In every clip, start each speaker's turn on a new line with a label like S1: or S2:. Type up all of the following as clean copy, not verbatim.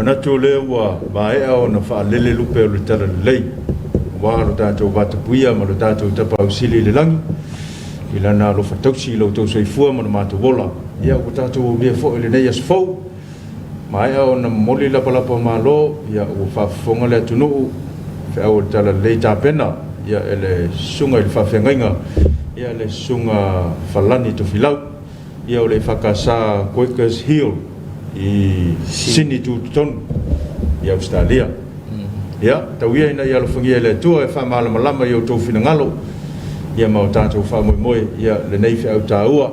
S1: mana tu le wa mai au na fa lele lupe o le tala lei wa lo tatou vatapuia ma lo tatou tapausili le langi i lana alofa tausi i loutou soifua ma na matou ola ia ua tatou mea foʻi lenei asofou ma e o na moli lapalapa malo ia ua faafofoga le atunuu feʻau o le tala lelei tapena ia e le suga i le faafegaiga ia le suga falani tofilau ia o le fakasā Quakers Hill i sini tutotonu i Australia ia tauia ina ia alofagia i le atua e faamalamalama i outou finagalo ia ma o tatou faamoemoe ia lenei feʻau tāua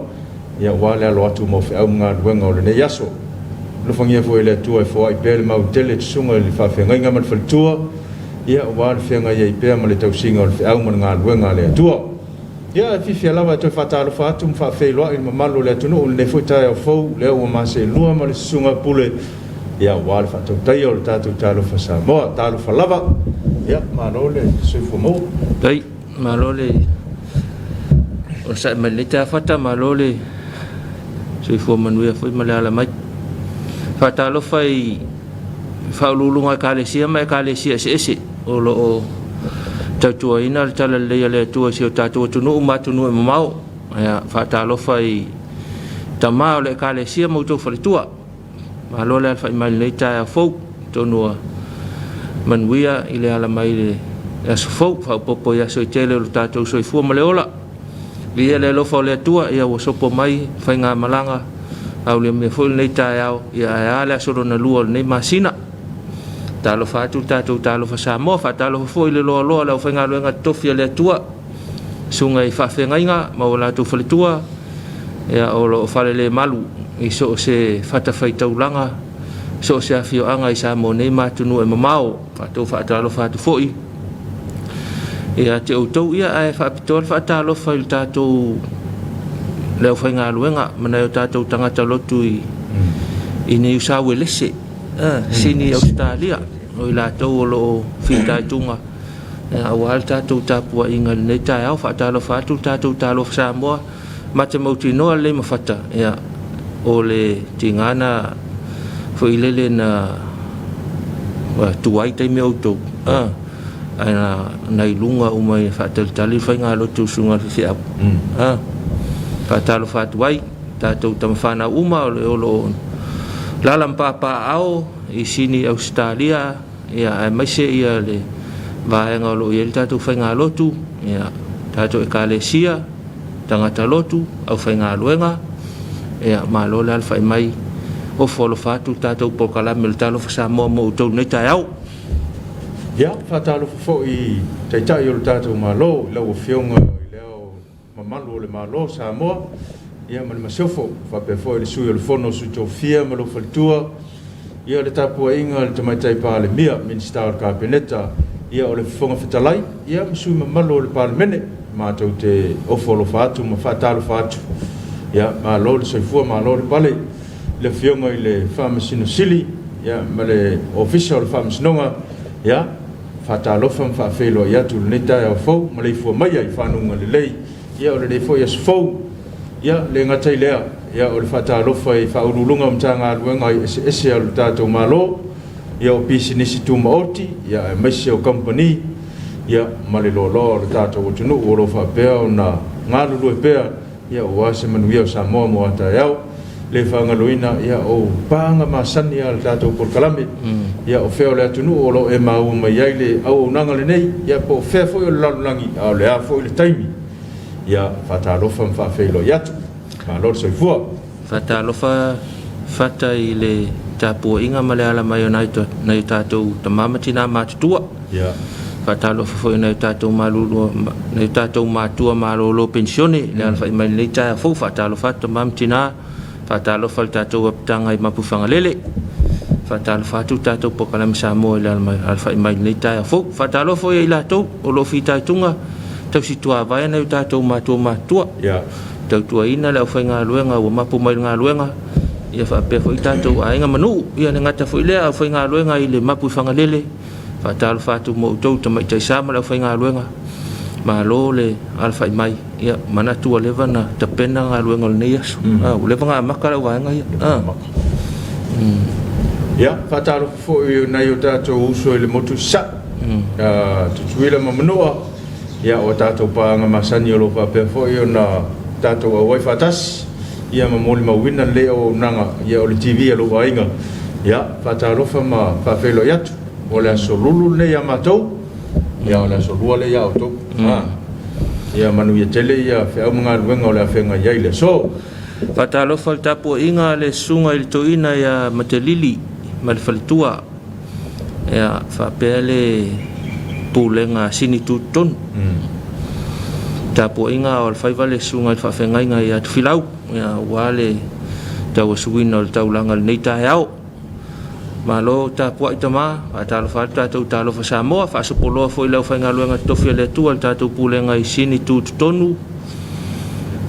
S1: ia ua le alo atu mo feʻau galuega o lenei aso lofangia foi le atua e foaʻi pea le mautele tusuga i le faafegaiga ma le faletua ia ua le feaga iai pea ma le tausiga o le feʻau ma le galuega a le atua ia e fifia lava e toe faatalofa atu ma faafeiloaʻi le mamalu o le atunuu lenei foi taeaofou lea ua maselua ma le susuga pule ia ua le faatautaia o le tatou talofa Samoa talofa lava ia malo le soifua mo
S2: tai malo le o sa mai le tafata malo le soifua manuia foi ma le ala mai faatalofa i faululunga kalesia mai kalesia ese o lo tautuaina le tala lelei a le atua si o tatou atunuu matunu e mamao ia faatalofa i tamā o le kalesia mautou faletua malo le alfa mai nei taeafou tonua manuia i le ala mai le asofou faupopo ia soitele o le tatou soifua ma le ola ia le alofa o le atua ia ua sopo mai faiga malanga au le mea foi nei taeao ia e a le asolona lua o lenei masina talofa atu tatou talofa Samoa faatalofa foi le loaloa le aufaigaluega tofi a le atua suga i faafegaiga ma o latou faletua ia o loo falele malu i so o se faatafaitaulaga so o se afioaga i sa mo nei matunu e mamao fatou faatalofa atu foʻi ia te outou ia ae faapitoa le faatalofa i le tatou le aufaigaluega manai o tatou tagata lotu i New South Wales sini Australia o i latou o loo fitaituga ua le tatou tapuaʻiga lenei taeao faatalofa atu le tatou talofa Samoa ma te mautinoa lelei mafata ia o le tigana foi lele na tuai taimi outou ana nai lunga umai faatalitali faigalotu suga feʻau faatalofa atu ai tatou tamafana uma o loo lala mapaapaao i sini Australia ia e maise ia le vaega o loo ia le tatou faigalotu ia tatou ekalesia tagata lotu au faigaluega ia malo le alfa i mai o folofa atu tatou pokalame le talofa Samoa mo outou nei taeao
S1: ia faatalofa foʻi taitaʻi o le tatou malo i lau afioga i leo mamalu o le malo Samoa ia ma le masiofo faapea foʻi le sui o le fono suitofia ma lo faletua ia le tapuaʻiga le tamaitai palemia minista o le kapeneta ia o le fofoga fetalai ia ma sui mamalu o le palemene matou te ofolofa atu ma faatalofa atu ia malo le soifua malo le pale le fionga i le faamasinosili ia ma le ofisa o le faamasinoga ia faatalofa ma faafeiloa i atu lenei taeaofou ma le ifua maia i fanuga lelei ia o lenei foʻi asofou ia le gatai lea ia o le faatalofa i faaululuga o matagaluega i eseese o le tatou malo ia o pisinisi tumaoti ia e maise o company ia ma le loaloa o le tatou atunuu o lo faapea ona galulue pea ia ua se manuia o Samoa mo ataeao le faagaloina ia o paga masani a le tatou polokalame ia o fea o le atunuu o loo e maua mai ai le auaunaga lenei ia po o fea foʻi o le lalolagi a o le a foʻi le taimi ia faatalofa ma faafeiloa i atu malo le soifua
S2: faatalofa fata i le tapuaʻiga ma le ala mai ona nai tatou tamamatina matutua
S1: ia
S2: faatalofa foʻi nai tatou malulu nai tatou matua malolo pensione le ala faʻi mai lenei taeafou faatalofa atu tamamatina faatalofa le tatou apitaga i mapufagalele faatalofa atu tatou pokalame Samoa i le ala faʻi mai lenei taeafou faatalofa foʻi ai latou o loo fitaituga tausituavae nai tatou matua
S1: ia
S2: tautuaina le aufaigaluega ua mapu mai le galuega ia faapea foʻi tatou aiga manuu ia le gata foʻi lea aufaigaluega i le mapu i fagalele faatalofa atu mo outou tamaitaisa ma le aufaigaluega malo le ala faʻi mai ia manatu a leva na tapena galuega o lenei aso ua leva gaamaka le auvaega ia
S1: Ya, fatalo fo na yo tatou uso le motu sa. Tutuila mamanoa. Ya o tatou pa nga masani o lo fa pe fo yo na tatou a wai fatas. Ya mamoli mawina le o nanga ya o le TV lo wainga. Ya, fatalo fa ma fa felo yatu. O le solulu le ya matou. Ya o le solua le ya o to. Ya manu ya tele ya fe au mga luenga o le afenga ya ile so.
S2: Fatalo fal tapo inga le sunga il toina ya matelili mal faltua ya fa pele pulenga sini tuton tapo inga o fa vale sunga fa fenga inga ya filau ya wale taw suwina o taulanga nei ta yao malo tapo itama atalo fa tato talo fa samoa fa sopolo fo ilo fa ngaluanga tofi le tua tato pulenga sini tutonu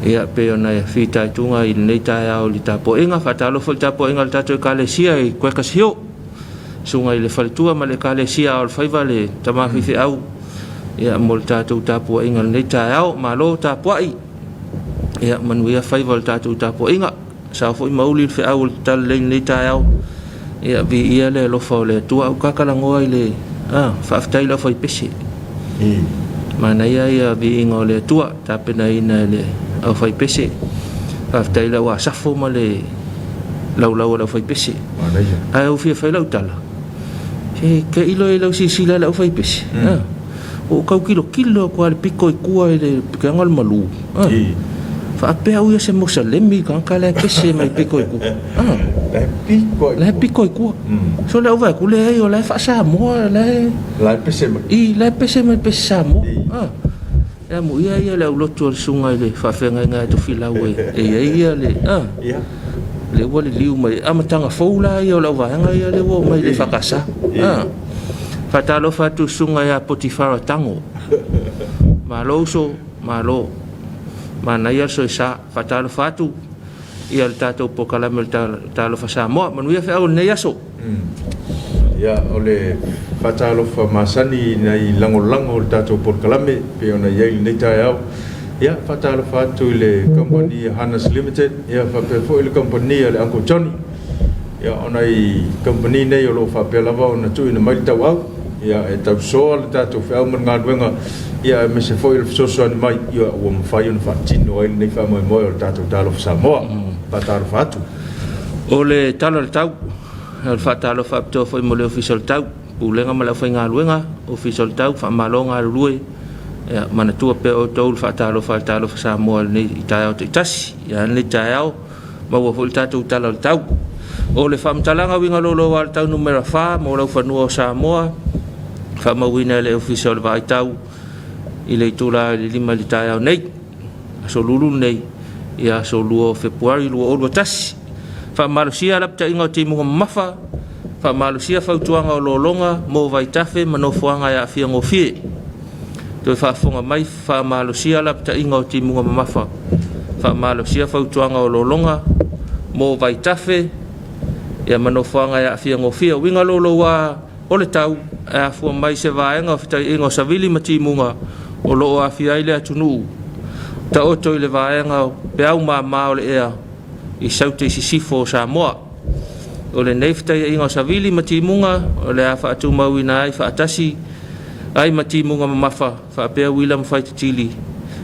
S2: ia pe ona e fita tunga i nei taia o li tapo inga fatalo fo tapo inga tato kalesia i koe kasio sunga i le faltua ma le kalesia o faiva le tama fifi au ia mo tato tapo inga nei taia o malo tapo ai ia manuia faiva le tato tapo inga sa fo i mauli fe au tal le nei taia o ia vi ia le lo fo le tua o kakala ngoa i le fa aftai lo fo i pesi mana ia vi inga le tua tapena ina le au fai pese after la wa safo male lau la fai pese ai au fia fai lau tala ke ilo si sila la fai pese o kau kilo ko al pico e kua le kangal malu fa pe au se mosalemi kan kala pese mai pico e kua la pico e kua so la va ku le ai o la fa sa mo la pese mai pese sa mo ya mo ia le loto sunga le fa fenga nga to filau e ia le le wale liu mai amatanga foula ia la va nga ia le wo mai le fakasa fatalo fatu sunga ya Potifara tango malo mana ia so sa fatalo fatu ia tato pokala mel talo fa sa mo manu ia fa o ne yaso
S1: ya ole fatalo fa masani nei lango tato por kalame pe ona yai nei taia ya fatalo fatu le company Hannes Limited ya fa pe fo le company le Uncle Johnny ya ona i company nei lo fa pe lava ona tu ina mai tau ya e tau so le tato fa o nga wenga ya me se fo le so mai ya o mo fa yon fa tino nei fa mo le tato talo fa mo fatalo fatu
S2: ole talo tau el fatalo fa to foi mo le official tau pulenga mala foi nga luenga official tau fa malonga lue ya mana tua pe o tol fatalo fa sa mo ni itao tas ya ni tao ma wo fol tatu talo tau o le fam talanga winga lolo wal tau numero fa mo lo fa no sa mo fa ma wina le official va tau ile tula le lima li tao nei so lulu nei ya so luo february luo o tas fa malusia lapta ingo timu mafa fa malusia fa tuanga lolonga mo vai tafe manofuanga ya fia ngofie to fa fonga mai fa malusia lapta ingo timu mafa fa malusia fa tuanga lolonga mo vai tafe ya manofuanga ya fia ngofie winga lolo wa ole tau a fu mai se vaenga fita ingo savili matimunga o lo a fia ile atunu ta oto ile vaenga pe au ma ole ea i saute sifo sa moa o le neifta inga savili matimunga o le afa atu mawina ai fa atasi ai matimunga mafa fa pe William fight tili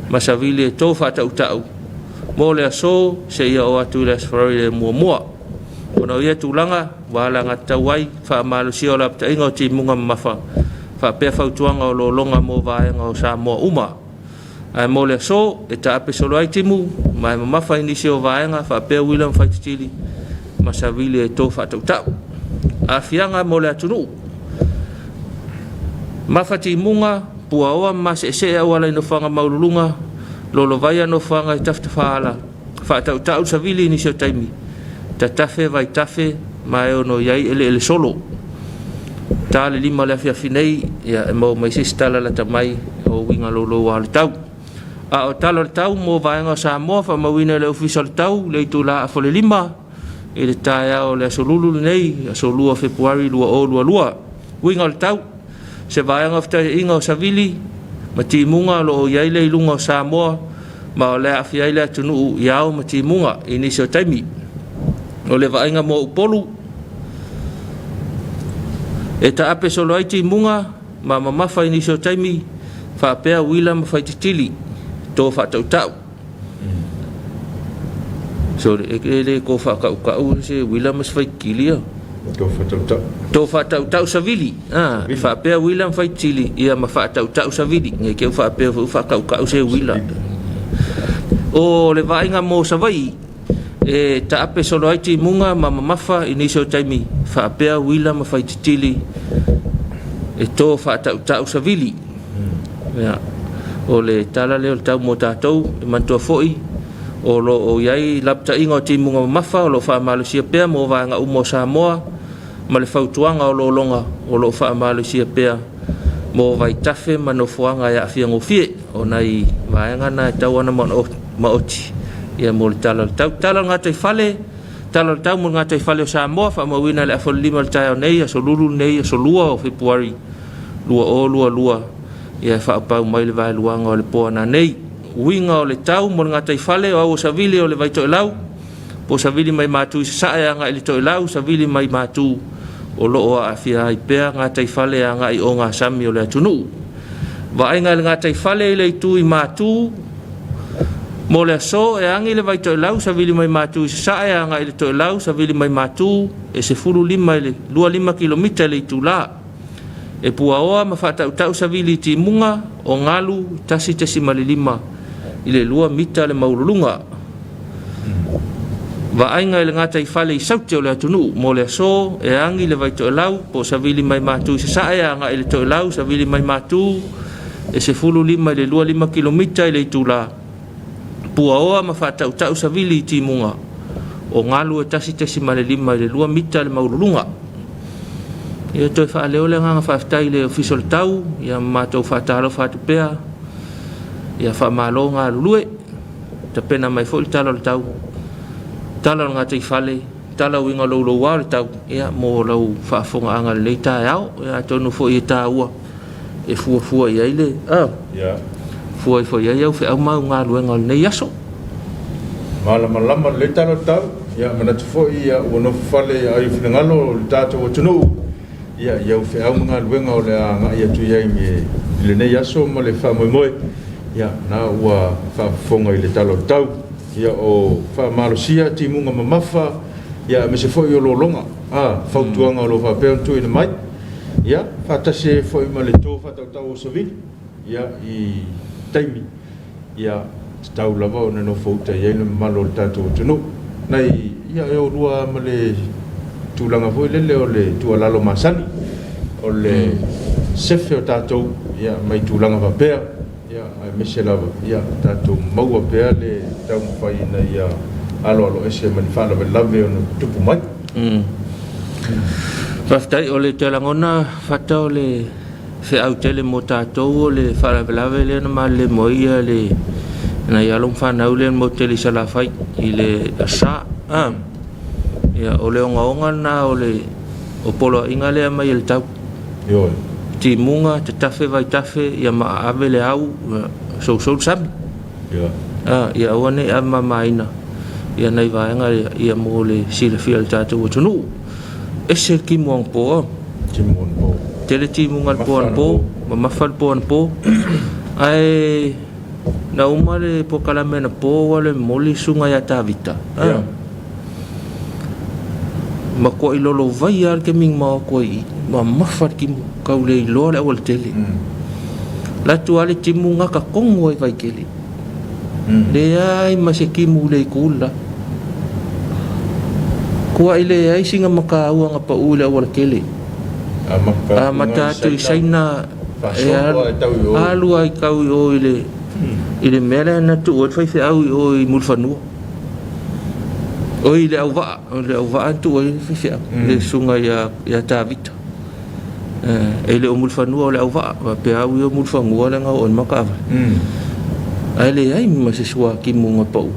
S2: masavili to fa ta utau mo le so se ia o atu le sfari mo ona ia tulanga wala ngata wai fa malusia o la inga timunga mafa fa pe fa tuanga o longa mo vaenga o sa mo uma ai mo le so e ta pe solo ai timu mai mafa inisio vaenga fa pe William fight tili masavili to fa ta utau afianga mo le atunu mafati munga puawa mas se wala no fanga maulunga lolo vaya no fanga taftafala fa ta utau savili ni so taimi tatafe vai tafe mai ono yai ele solo tale lima le fia finei ya mo mai sistala la tamai o winga lolo wal tau a o talo tau mo vaenga sa mo fa mo wina le official tau le tula fo le lima ele taia o le solulu nei solua february lua o lua winga tau se vaenga fta inga savili matimunga lo yai le lunga sa mo ma le afia ile tunu yao matimunga ini so taimi o le vaenga mo upolu e ta ape solo ai ti munga ma mafa ini so taimi fa pea wila ma fai tili to fa tau tau so le ko fa ka se wila ma fai kilia to fa tau savili fa pea wila ma fai tili ia ma fa tau savili nge ke fa pea fa ka se wila o le vainga mo savai e ta ape solo ai ti munga ma mafa ini so taimi fa pea wila ma fai tili e to fa tau savili ya o le tala le tau mo tatou e mantua foi o lo o yai lapta ingo ti munga mafa o lo fa Malaysia pea mo va nga umo Samoa ma le fautuanga o lo longa o lo fa Malaysia pea mo vai tafe manofuanga ya fia ngofie o nai vaenga na tau ana ma oti ia mo tala nga tai fale tala tau mo nga tai fale o Samoa fa mo wina le afol lima le tai nei so lulu nei so lua o February lua ia fa pa mai le vai luanga o le pona nei winga o le tau mo nga tai fale o savili o le vai to lau po savili mai matu sa ya nga le to lau savili mai matu o lo o afia i pe nga tai fale nga i o nga sami o le tunu va nga nga tai fale le tu i matu mo le so e angi le vai to lau savili mai matu sa ya nga le to lau savili mai matu e se fulu lima le 5 kilomita le tu la e pua oa ma whata utau savili ti munga o ngalu tasi malilima i le 2 mita le maurulunga va ainga le ngata i fale i sauti o le atunu mo le so e angi le vai to lau po savili mai matu se saaya nga i le to lau savili mai matu e se fulu lima le 5 kilomita i le tula pua oa ma whata utau savili ti munga o ngalu e tasi malilima i le 2 mita le maurulunga ia toi fa leo le nga fa tai le official tau ia matou fa talo fa tupea ia fa malo nga lue te pena mai fo talo le tau talo nga te fale talo winga lo wa le tau ia mo lo fa fonga anga le ta yao ia tonu fo i ta ua e fu ia ile
S1: ia
S2: fu ia ia fe au ma nga lue nga ne yaso
S1: malama le talo tau ia mana fo ia ono fale ai finangalo le tato o tunu ia ia fe au nga luenga o le nga ia tu ia me le nei aso mo le fa moi ia na ua fa fonga i le talo tau ia o fa Malaysia ti munga mamafa ia me se foi o lo longa fa tuanga o lo fa pe tu ina mai ia fa tase foi ma le to fa tau so vi ia i taimi ia tau lava o no fouta ia le malo tato tunu nai ia e o rua ma le tulanga foi le o le tualalo masani o le sefe o tatou ia mai tulanga va pea ia ai meselava ia tatou maua pea le tau fai na ia alo ese manifala ve lave o tupu mai
S2: Faftai o le telangona fata o le fe au tele mo tatou o le fala lave le na le moia le na ia long fa na le mo tele sala fai i le sa ia o le onga na o le o polo inga le mai el tau
S1: yo
S2: ti munga te tafe vai tafe ia ma ave le au so sami ia one ama maina ia nei vai nga ia mo le sila fiel tatu o tunu ese ki mo po tele ti munga po ma fal po ai na umare po kala mena po wale moli sunga ya tavita ma ko i lolo vai ar ke ming ma ko i ma mafar ki kau le lo le wal tele la tu ale ti munga ka kongo vai kele le ai ma se ki mu le kula ko ai le ai singa maka uanga pa ule wal kele mata tu saina alu ai kau o ile mele na tu o fai fe au o i mulfanu oi le auva tu oi fia le sunga ya tavita ele o mulfanu le auva pe au o mulfangu le nga on makava ele ai ma se sua ki munga pau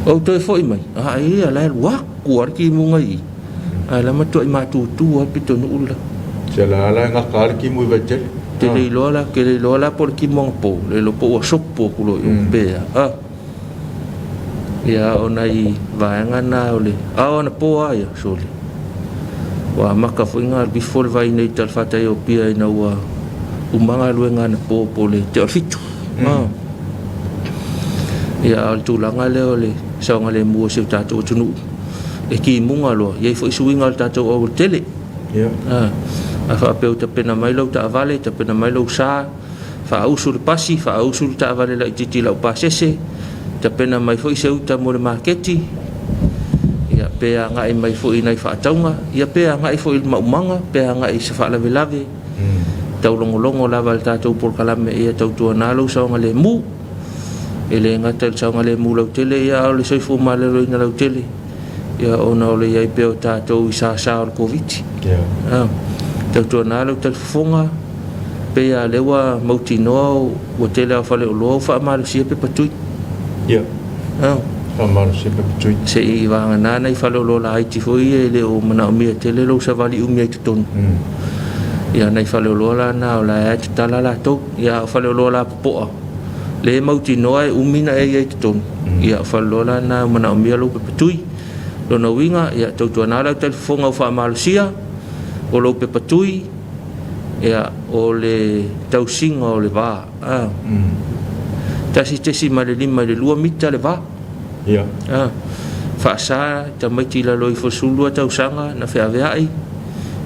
S2: o toi foi mai ai ala wa kuar ki munga i ala ma tu ma tu pito no ula
S1: sela ala nga kal ki mu vete
S2: te le lola por ki mong po le lo po sopo kulo be ia ona i vaenga na ole ona po ai sole wa maka fuinga before vai nei tal fatai o pia ina wa umanga luenga na po le te fitu ya al tulanga le ole saunga le mo se tatu tunu e ki munga lo ye fo suinga al tatu o tele a fa pe te pena mai lo ta vale te pena mai lo sa fa usul pasi fa usul ta vale la titi la pasese te pena mai fo se uta mo le marketi ya pe nga i mai fo ina fa taunga ya pe nga i fo il maumanga pe nga i se fa la velave tau longo lava le tatu por kalame ia tau tuana lo saunga le mu ele ngata saunga le mu lo tele ya o le soifo male lo ina lo tele ya ona o le ia pe o tatu i sa o covid tau tuana lo tel fonga pe ya lewa mautino o tele a fale o lo fa mal si pe patui
S1: fa mal si pe patui
S2: se i va na i fale o lo la i ti foi le o mana o mi tele lo sa vali umi ai ton ya nei fale o lola na o la e tala la to ya fale o lola po le mauti no ai umina e ton ya fale lola na mana o mia lo pe tui lo na winga ya to to na la telefon o fa malusia o lo pe tui ya o le tau singa o le va ta si ma le lima le lua mita le va
S1: ya
S2: fa sa ta mai ti la lo i fo sulu tau sanga na fe ave ai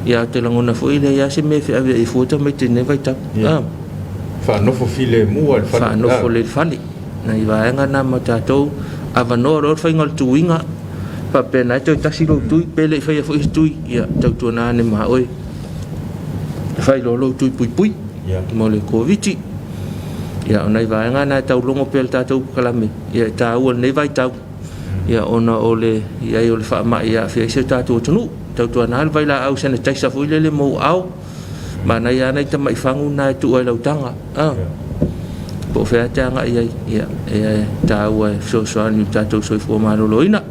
S2: ya te langona foi le ya se me fe ave i fota me te ne vai ta
S1: fa no fo file mu al
S2: fa no fo le fali na i va nga na mata to ava no ro fa ngal tuinga pa pe na to ta si lo tui pe le fa fo tui ya tau to na ne ma oi fa lo tui pui mo le covid ya ona i va nga na tau longo pe ta to kalame ya ta o ne vai ta ya ona ole ya o le fa ma ya fe se ta to tunu tau tuana al vai la au sene taisa foi le mo au mana ya nei ta mai fangu na tu ai lau tanga po fe tanga ia ta wa so ni ta to so fo ma lo ina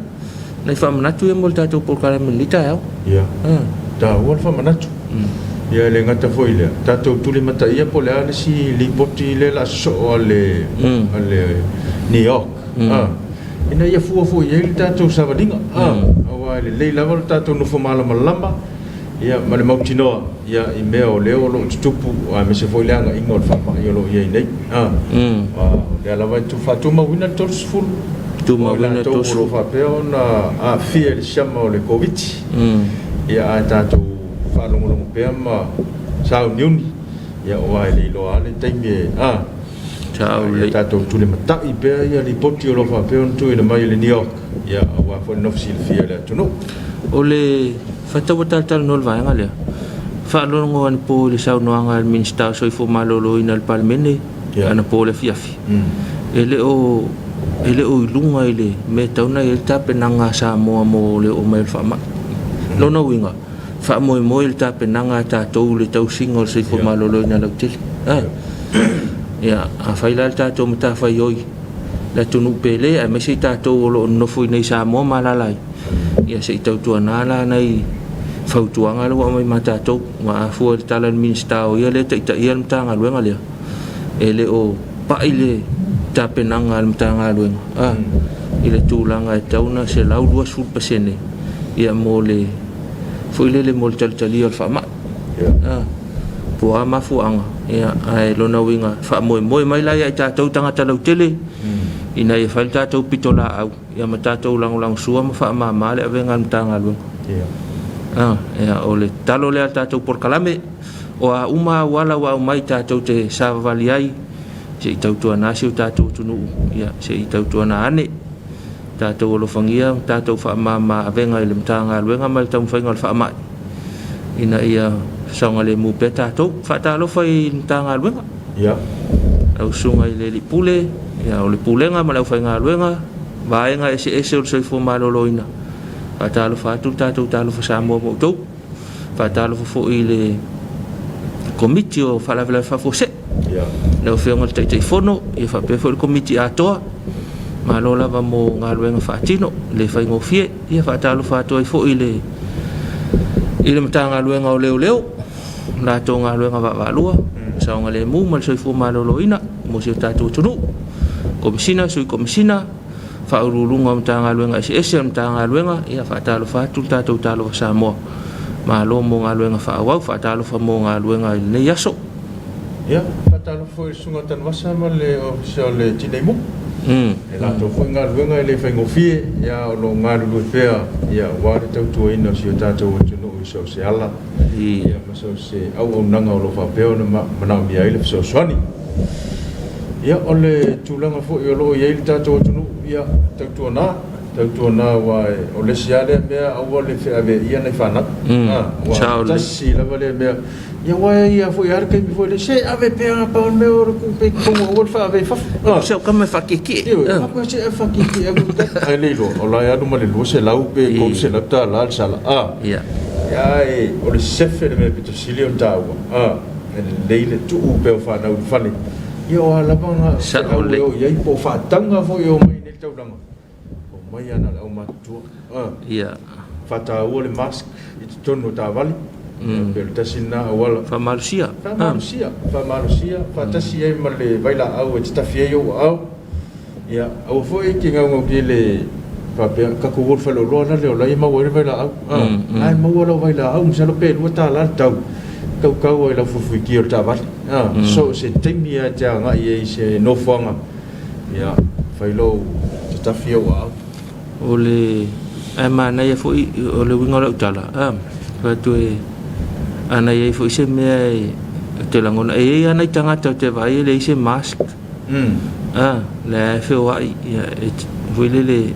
S2: nei fa mana tu mo ta to por kala milita au
S1: ta wa fa mana tu ya le ngata foi le ta to tu le mata ia po le ale si li poti le la so ale New York ina ia fu ia ta to savadinga le lava tatou no fomala malama ia ma le mautinoa ia i mea o leo lo tupu a me se foi leanga ingo fa ma ia lo ia nei le lava tu fatu ma wina tos full
S2: tu ma wina tos
S1: full fa pe ona a fie le chama o le covid ia tatou fa lo pe ma sa uniuni ia o ai le lo ale taimi
S2: Ciao le
S1: tatou tu le mata i pe ia li poti o lo fa pe on tu i le mai le New York ya wa fo no sil fia le tuno
S2: ole fata wata tal no va ngale fa lo ngo an po le sa no anga al minsta so fo malo lo in al palmene ana po le fiafi ele o lunga ele me tauna ele ta penanga sa mo le o mai fa ma lo no winga fa mo el ta penanga ta to le tau singo so fo malo lo in al hotel ya a faila ta to mata fa yoi la tunu pele a me se ta to lo no foi nei sa mo malalai ya se tau tu anala nei fau tuanga lo mai mata to ma fu talan minsta o ya le ta ia mta ngaluenga le ele o pa ile ta penanga mta ngaluenga ile tulanga tauna se lau 2% ya mole foi le mol tali al fama po ama fuanga ya ai lo na winga fa moi mai la ya ta tau tanga talo tele ina ia falta tau pitola au ia mata tau lang sua ma fa ma le avenga tanga lu ya ole talo le ta tau por kalame o a uma wala wa mai ta tau te savaliai se tau tu ana se ta tau tunu ya se tau tu ana ane ta tau lo fangia ta tau fa ma avenga le tanga lu nga mal tau fa ngal fa ma ina ia songa le mu peta to fata lo fai tanga luenga au sunga le pule ya o le pulenga ma lau fai nga luenga vaenga ese o so fo malo loina fata lo fatu ta lo fa mo to fata lo fo ile komiti o fa la fa fo se le fe ngal tai fono e fa pe fo il komiti ato ma lo la va mo nga luenga fatino le fai ngo fie ia fata lo fatu fo ile mtanga luenga o leo la tonga luenga va lua sa nga le mu mal soi fu malo loina mo se tatu tunu komisina sui komisina fa urulunga mtanga luenga ese mtanga luenga ia fa talo fa tu tatu talo sa mo malo mo ngā luenga whaawau, whaatalo wha mo ngā luenga nei aso.
S1: Ia, whaatalo fo i sunga tan wasa ma le ofisa le tinei mo. E lato fo ngā luenga le whaingofie, ia o lo ngā lulu pēa, ia wāre tautua ina si o tātou o tunu i sau se ala. Ia masau se au nanga o lo whapeo na manao mi aile fisau swani. Ia o le tūlanga fo i o lo i aile tātou o tunu, ia tautua nā wai o le siale mea aua le whea ia nei whanak. Wa tasi lava le mea. Ia wai ia fo i arkai mi fo le se ave pea ngā paun mea ora kumpe kongo o le wha ave whafu.
S2: Seu kame whakeke.
S1: Hapa se e whakeke agu ta. Ai leilo, o lai anu ma le lua se lau pe kou se lapta la sala. Ia e o le sefe le mea pito sili o tāua. Leile tuu pe o whanau whane. Ia o alabanga se au leo iai po whatanga fo i o mai nei tauranga. Mai ana au matua.
S2: Ia.
S1: Fata ua le mask i te tonu o tā wali. Pero tasina awala.
S2: Famalusia.
S1: Famalusia. Fatasi ai ma le vaila au e te tafi ai au. Ia, au foi ki ngau ki le papea kako wol falo loa na le o lai mau e vaila au. Ai mau ala vaila au msalo pe lua tā la tau. Kau ai la fufu ki o tā wali. So se teimi a te anga i e se nofuanga. Ia, failo te tafi au.
S2: O le ai mana ia foi o le winga la utala tu e ana ia foi se me te langona e ana tangata te vai le se mask le fe wai ia foi le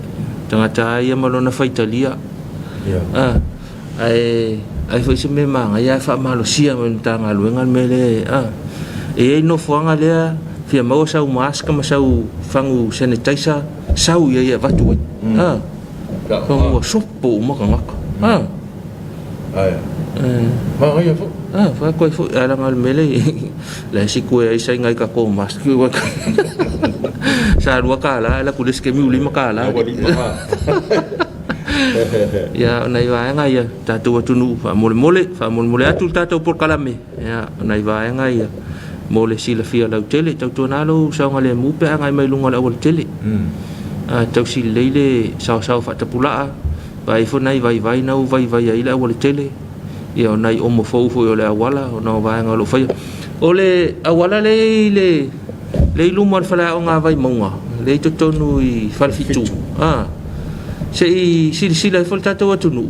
S2: tangata ia malona faitalia ai foi se me manga ia fa malosia men tanga luenga mele e no fuanga le fia mau sau mask ma sau fangu sanitizer sau ia vatu Kau sopo makangaka.
S1: Ai. Ma ia fo.
S2: Fa ko fo ala ngal mele. La si ko ai sai ngai ka ko mas ki wa. Sa ru ka la kulis ke mi uli makala. Ya nai wa ngai ya tatu tunu fa mole atu tatu por kalame. Ya nai wa ngai ya. Mole si la fia la tele tatu nalo sa ngale mu pe ngai mai lunga la tele. Tau si leile sao fa tapula vai fo nai vai nau vai ai la wala tele ia nai o mo fo o le awala o no vai ngalo fai o le awala le lumar fala o nga vai monga le to tonu i falfitu si la folta to tunu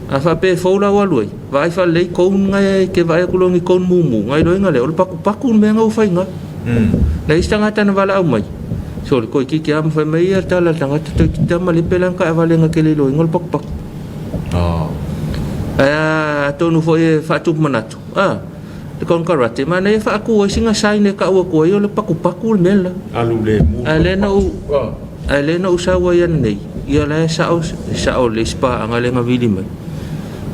S2: a fa pe fo la waloi vai fa le ko ngai ke vai ko longi kon mumu ngai lo ngale o paku me ngau fai nga na istanga tan wala au mai so ko ki am fa mai ta la tanga to kita mali pelang ka avale ngakele lo ngol pak to no foi fa tu manatu de kon karate mana fa aku singa sai ne ka wa ko yo le paku mela
S1: alu le mu
S2: alena usawa yan nei ia la sa le spa angale ngavili mai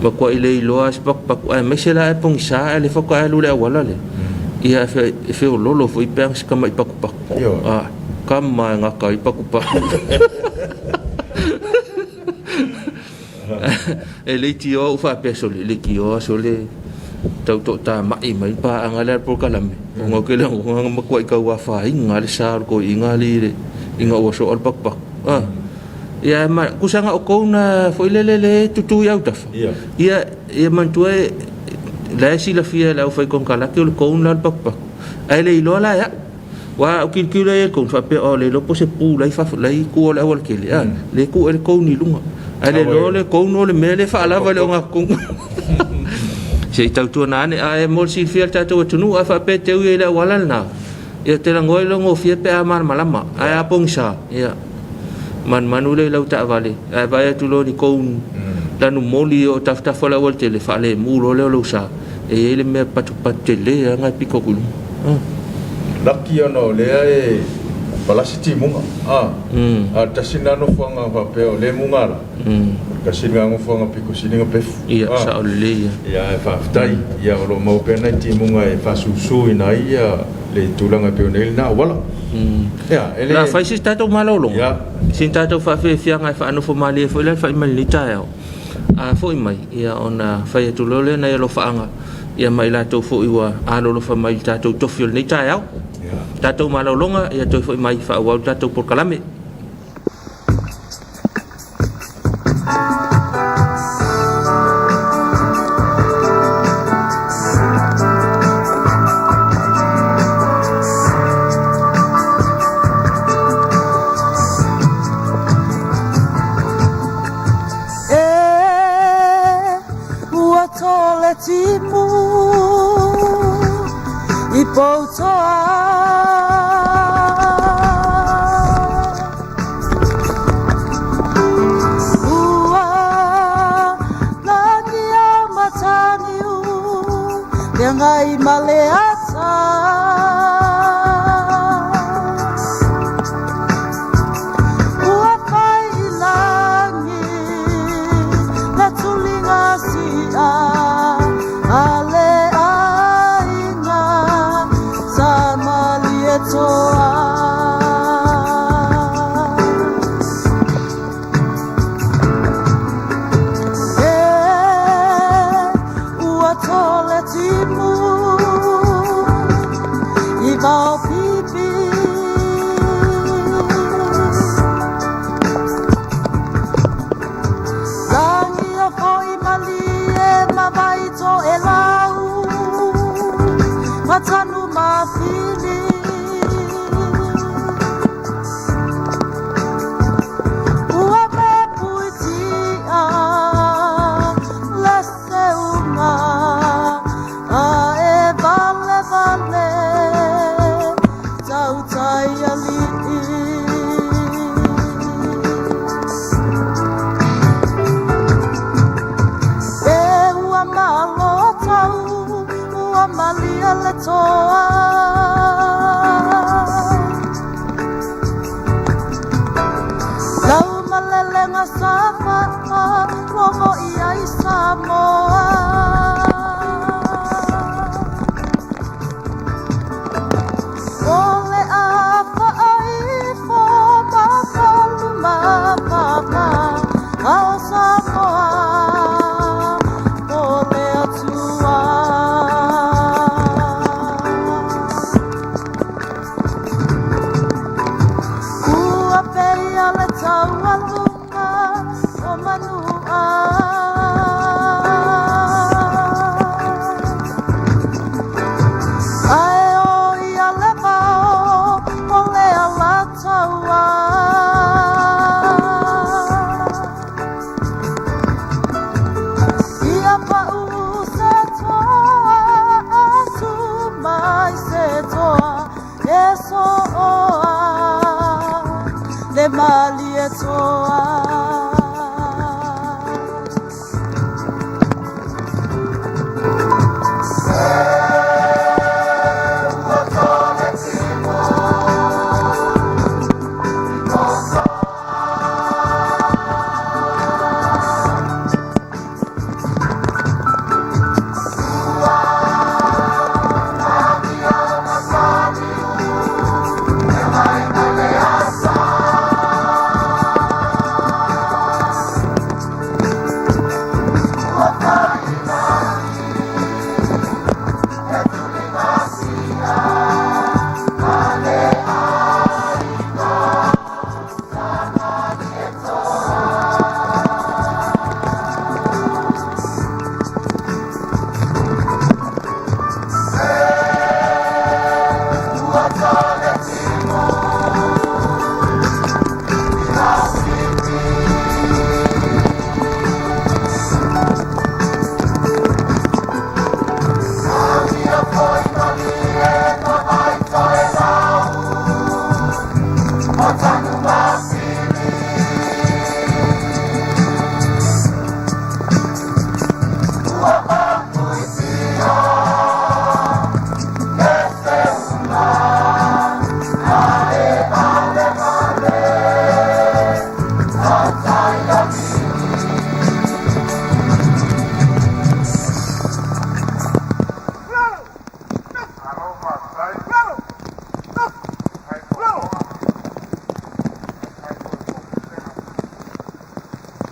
S2: ma ko ile lo as pak ai mesela pong sa le fa ko alu le wala le ia fe lo foi pang ska mai paku
S1: yo
S2: kama ngaka ipakupa le tio fa peso le kio so le tau to ta mai pa angala por kalame ngo ke lang ngo makwa ka wa fa inga le sar ko inga le inga o so al pak ya ma kusanga o kona foi le tutu ya utaf ia man tu la si la fia la foi con kala ke o kona al pak ai le lo la ya wa o kilkila e kon fa pe o le lo po se pu lai fa lai ku o le wal kele le ku e ko ni lunga ale lo le ko no le mele fa la va le nga ku se tau tu na ne a mo si fiel ta tu nu a fa pe te u le wala na e te la ngoi lo ngo fie pe a mar malama a pong sa ya manu le lau ta vale a va ya tu lo ni ko dan moli o tafta fa la wal tele fa le mu lo le lo sa e le me patu patele nga piko ku
S1: laki ono le e palasiti munga tasina no fuanga fa pe le munga la kasina ngo fuanga piko sininga pe
S2: ia sa le
S1: ia fa ftai ia lo mo pe na ti munga e fa susu ina ia le tulanga pe onel na wala ia ele
S2: la fa si tato malolo ia sin tato fa fe fianga fa no fo mali fo le fa malita ia fo mai ia ona fa tu lole na lo faanga ia mai la to fo iwa lo fa mai tato to fiol ni ta ia tato malolonga ia to fo mai fa wa tato por kalame
S3: nga safa Wongo iai Samoa Ole a whaaifo Makalu mapapa Ao Samoa Ole atua Ua pei ale tau alunga O manua Ae o ia le vao O le ala taua Ia pau se toa Atu mai se toa E soa Le mali e toa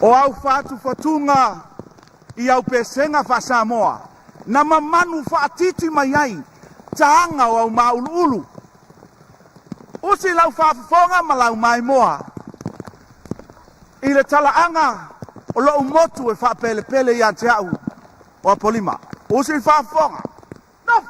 S4: O au fatu fatunga I au pesenga fa Samoa na mamanu faatiti mai ai taanga o au maulu usi lau fafonga malau mai moa I le talaanga o lo motu e fa pele pele ia te au o polima usi fafonga no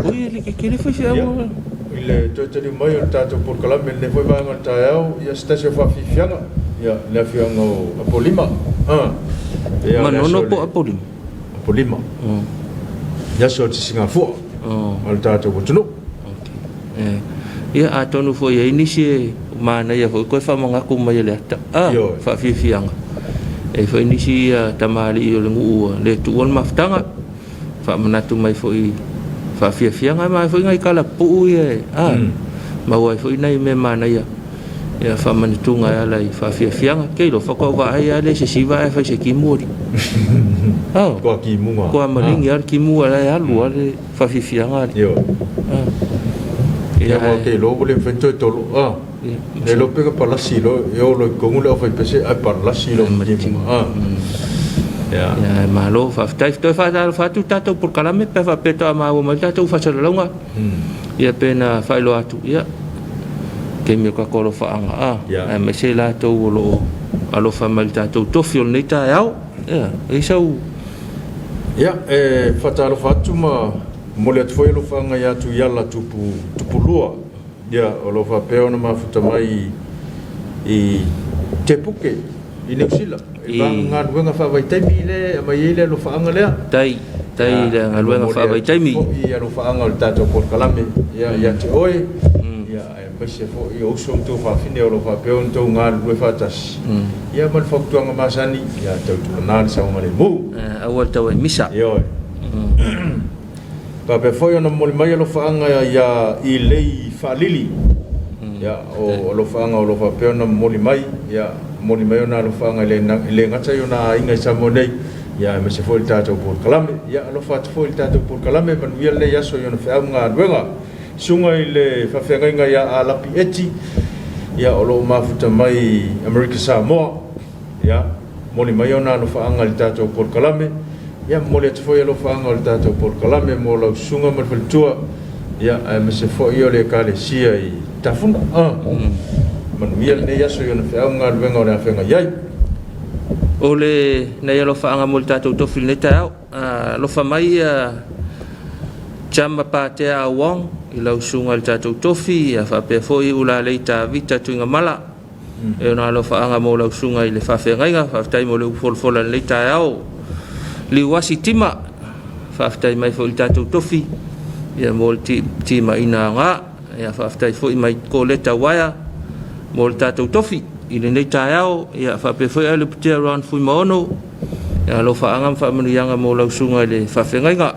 S2: Oi, ele que ele foi fiel.
S1: Ile totally mai o tatou Port-Kalame le foi vai ngal taau ia stasio fa fianga ia le fianga o Apolima
S2: Manono po Apolima.
S1: Apolima ia so te Singapore al tatou o tunu
S2: ia atonu foi ai nisi mana ia foi ko fa manga ku mai le ta fa fianga e foi nisi tamali o le ngu le tuon maftanga fa manatu mai foi fa fianga mai foi ngai kala pu ia ma wai foi nai me mana ia ia fa manitunga ia lai fa fianga ke lo fa ko va ai le se siva fa se kimuri
S1: ko ki munga
S2: ko malingi ar kimu ala ya lu ale fa fianga
S1: yo ia mo ke lo bole fento tolo le lo pega para silo yo lo con lo fa pese a para silo ya
S2: malo fa to fa tu tato por Kalame pe fa peto ma o mal tato fa longa ia pena fa lo atu ia ke mi ka ko lo fa anga me se la to lo alo fa mal tato to fiol neta ya e sau
S1: ia fa talo fa tu ma mole at foi lo fa nga ya tu yalla tupu lua ia o lo fa pe ona ma futa mai i te puke i Neusila nga luenga fa vai taimi le mai le lo fa nga le
S2: tai le nga luenga fa vai taimi
S1: ia lo fa nga o tato Port-Kalame ia te oi ia mai se fo i o so to fa fine o lo fa pe on to nga lue fa tas ia mal fa tu nga masani ia to na sa o male mu
S2: a volta o misa
S1: ia pa pe foi ona mol mai lo fa nga ia i lei fa lili ia o lo fa nga o lo fa pe ona mol mai ia moni mai ona lo fa nga le ngata yona inga sa monei ya me se foi tato Port-Kalame ya lo fa foi tato Port-Kalame man wi le ya so yona fa nga wenga sunga ile fa fa nga ya ala pieti ya o lo mafuta mai America Samoa ya moni mai ona lo fa nga le tato Port-Kalame ya moli foi lo fa nga le tato Port-Kalame mo lo sunga mal tua ya me se foi yo le kale sia i tafuna man wiel ne yaso yo na fa nga wenga na fa nga yai
S2: ole na yo fa nga multa to fil neta lo fa mai chama pa te a wong i lo sunga ta to tofi fa pe foi ula leita vita tu nga mala e na lo fa nga mo lo sunga i le fa fe nga fa tai mo lo fol leita ao li wasi tima fa tai mai fo ta to tofi ya molti tima ina nga ya fa tai foi mai ko leta waya mo tatou tofi i le nei taeao ia faapefoi ai le putea round fui maono ia lo faaaga ma faamanuiaga mo lausuga i le faafegaiga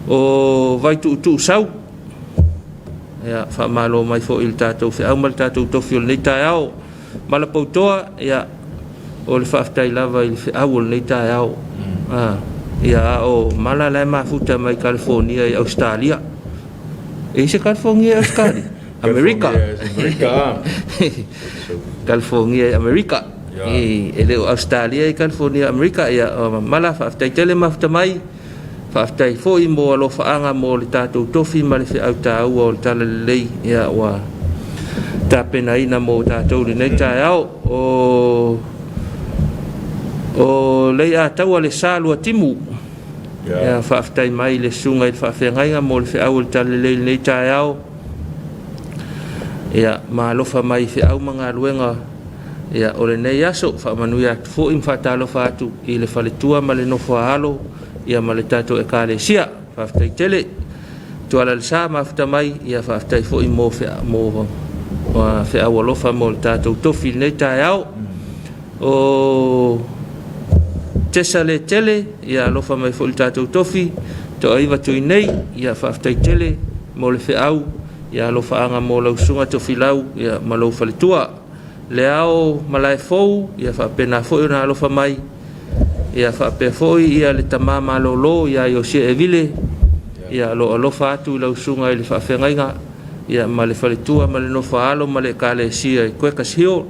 S2: o vai tuutuu sau ia faamalo mai foʻi i le tatou feʻau ma le tatou tofi o le nei taeao ma le poutoa ia o le faafetai lava i le feʻau o le nei taeao ia o mala lae mafuta mai California i Australia e se California i Australia America California America ele Australia e California America ia mala faafetai tele mafutamai faafetai foʻi mo alofaaga mo le tatou tofi ma le feʻau tāua o le tala lelei ia ua tapenaina mo tatou lenei taeao o lei atau a le sa lua timu ia faafetai mai le suga i le faafegaiga mo le feʻau o le tala lelei lenei taeao ia malofa mai feʻau magaluega ia o lenei aso faamanui atu foʻi ma faatalofa atu i le faletua ma le nofo alo ia ma le tatou ekalesia faafetai tele tuala le sa mafuta mai ia faafetai foʻi mo feʻau alofa mo le tatou tofi lenei taeao o tesa le tele ia alofa mai foʻi le tatou tofi toʻaiva tuinei ia faafetai tele mo le feʻau ia lo faanga mo lausuga tofilau ia ma lou faletua le ao ma lae fou ia faapena foʻi ona alofa mai ia faapea foʻi ia le tamā malōlō ia iosia evile ia lo alofa atu i lausuga i le faafegaiga ia ma le faletua ma le nofa alo ma le ekalesia i Quakers Hill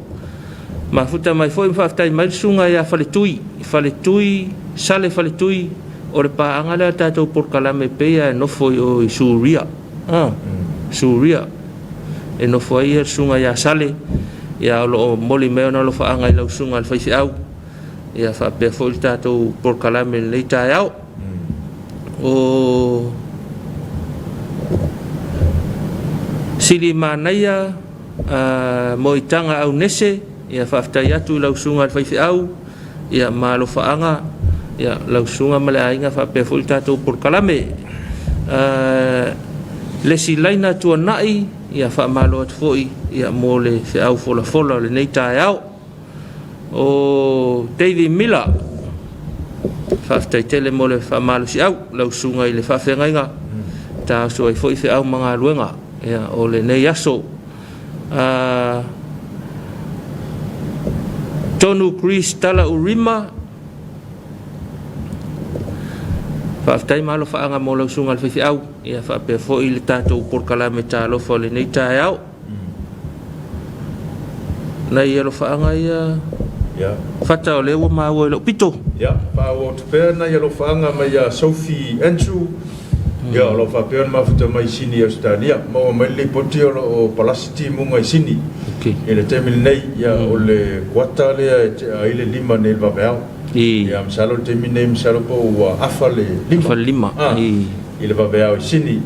S2: mafuta mai foʻi ma faafetai mai le suga ia faletui sale faletui o le paaga le tatou Port-Kalame peia e nofo i Suria Suria e no foi e sunga ya sale ya lo moli me ona lo faanga i lausunga le faifeau ia fa pe fo tatou por kalame le tai au o sili manaya moitanga au nese ia fa ftai atu lau sunga fai au ia malo faanga ia lau sunga male ainga fa pe fo tatou por kalame le silaina tua nai ia fa malo at foi ia mole fe au fola le nei tai au o David Miller fa ftai tele mole fa malo si au lau sunga i le fa fengainga ta so i foi fe au manga luenga ia o le nei aso tonu Chris tala urima fa ftai malo fa anga mo lau sunga le fe au ia fa pe fo i le tatou por kalame talo fo le nei tai au na ia lo fa anga ia
S1: ya
S2: fata o le o ma o lo pito
S1: ya pa o te pena ia lo fa anga mai ya Sophie Andrew ya lo fa pe ma futa mai sini Australia mo mai le poti o palasiti mo mai sini
S2: okay
S1: ele temil nei ya o le kwata le ile lima nei va bel ya msalo temil nei msalo po wa afale
S2: lima
S1: ile va bel sini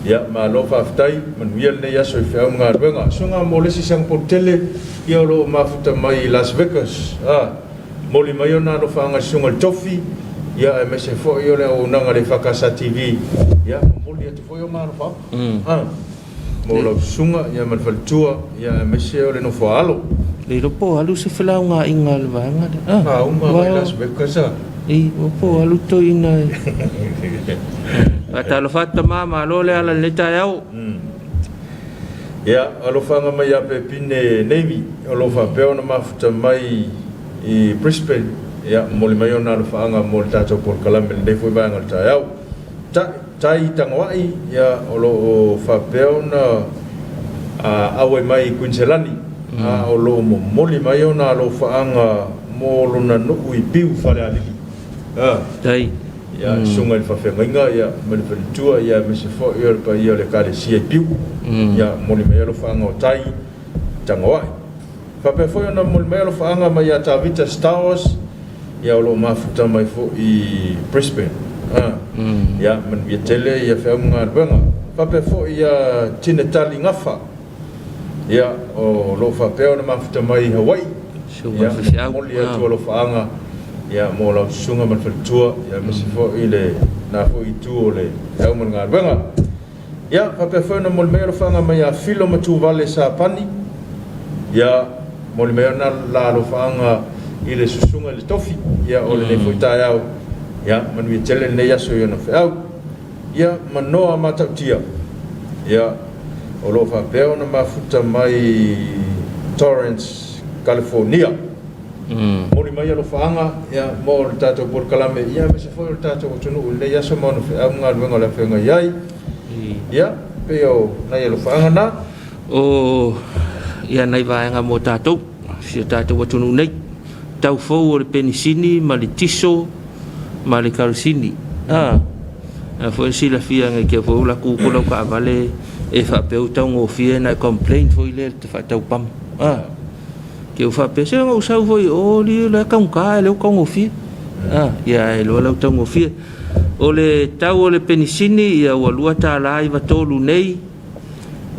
S1: ya ma lo fa ftai man wiel nei ya so fa nga benga sunga mo le sisang potele ya lo ma futa mai Las Vegas moli mai ona lo fa nga sunga tofi ya MSFO yo le o nanga le fakasa TV ya moli atu fo yo ma fa mo lo sunga ya man faltua ya MSFO le no fo alo
S2: le lo po alu se fela nga ingal vanga
S1: uma mai Las Vegas
S2: o po alu to ina ata lo fatta mama lo le ala le tai au
S1: ya alo fanga mai ya pe pine Navy alo fa pe ona mafuta mai i Brisbane ya moli mai ona alo fanga mol tato por kalame le foi banga tai au tai tangwai ya alo fa pe ona awe mai Queensland alo moli mai ona alo fanga molo na no i piu fale ali
S2: tai
S1: ya sunga fa fenga ya me tua ya me se fo yo pa yo le kale si piu ya moli me lo fanga tai tangwa fa pe fo yo na moli me lo fanga ma ya ta vita stars ya lo ma futa mai fo i Brisbane ya men vi tele ya fenga benga fa pe fo ya tinetali ngafa ya o lo fa pe na ma futa mai Hawaii ya moli ya to lo fanga ya mo la sunga man faltua ya mesifo ile na fo itu ole ya mo ngar banga ya pa pe fo na mo me fanga ma ya filo matu vale sa pani ya mo me na la lo fanga ile sunga le tofi ya ole ne fo ta ya man wi tele ne ya so yo no fa ya man no ma tia ya o lo fa pe na ma futa mai Torrance California mori mai lo fanga ya mo tato por kalame ya me se foi tato o tunu le ya so mo no fa nga venga la fenga yai ya peo na ya lo fanga na
S2: o ya nai va nga mo tato si tato o tunu nei tau fo o le penisini ma le tiso ma le karsini fo si la fia nga ke fo la ku ko lo ka vale e fa peo tau ngo fia na complain fo ile te fa tau pam que o fa pese o sau foi o li la ka le o fi ya lo la tau fi o le tau o le penisini ya o lua ta la i va tolu nei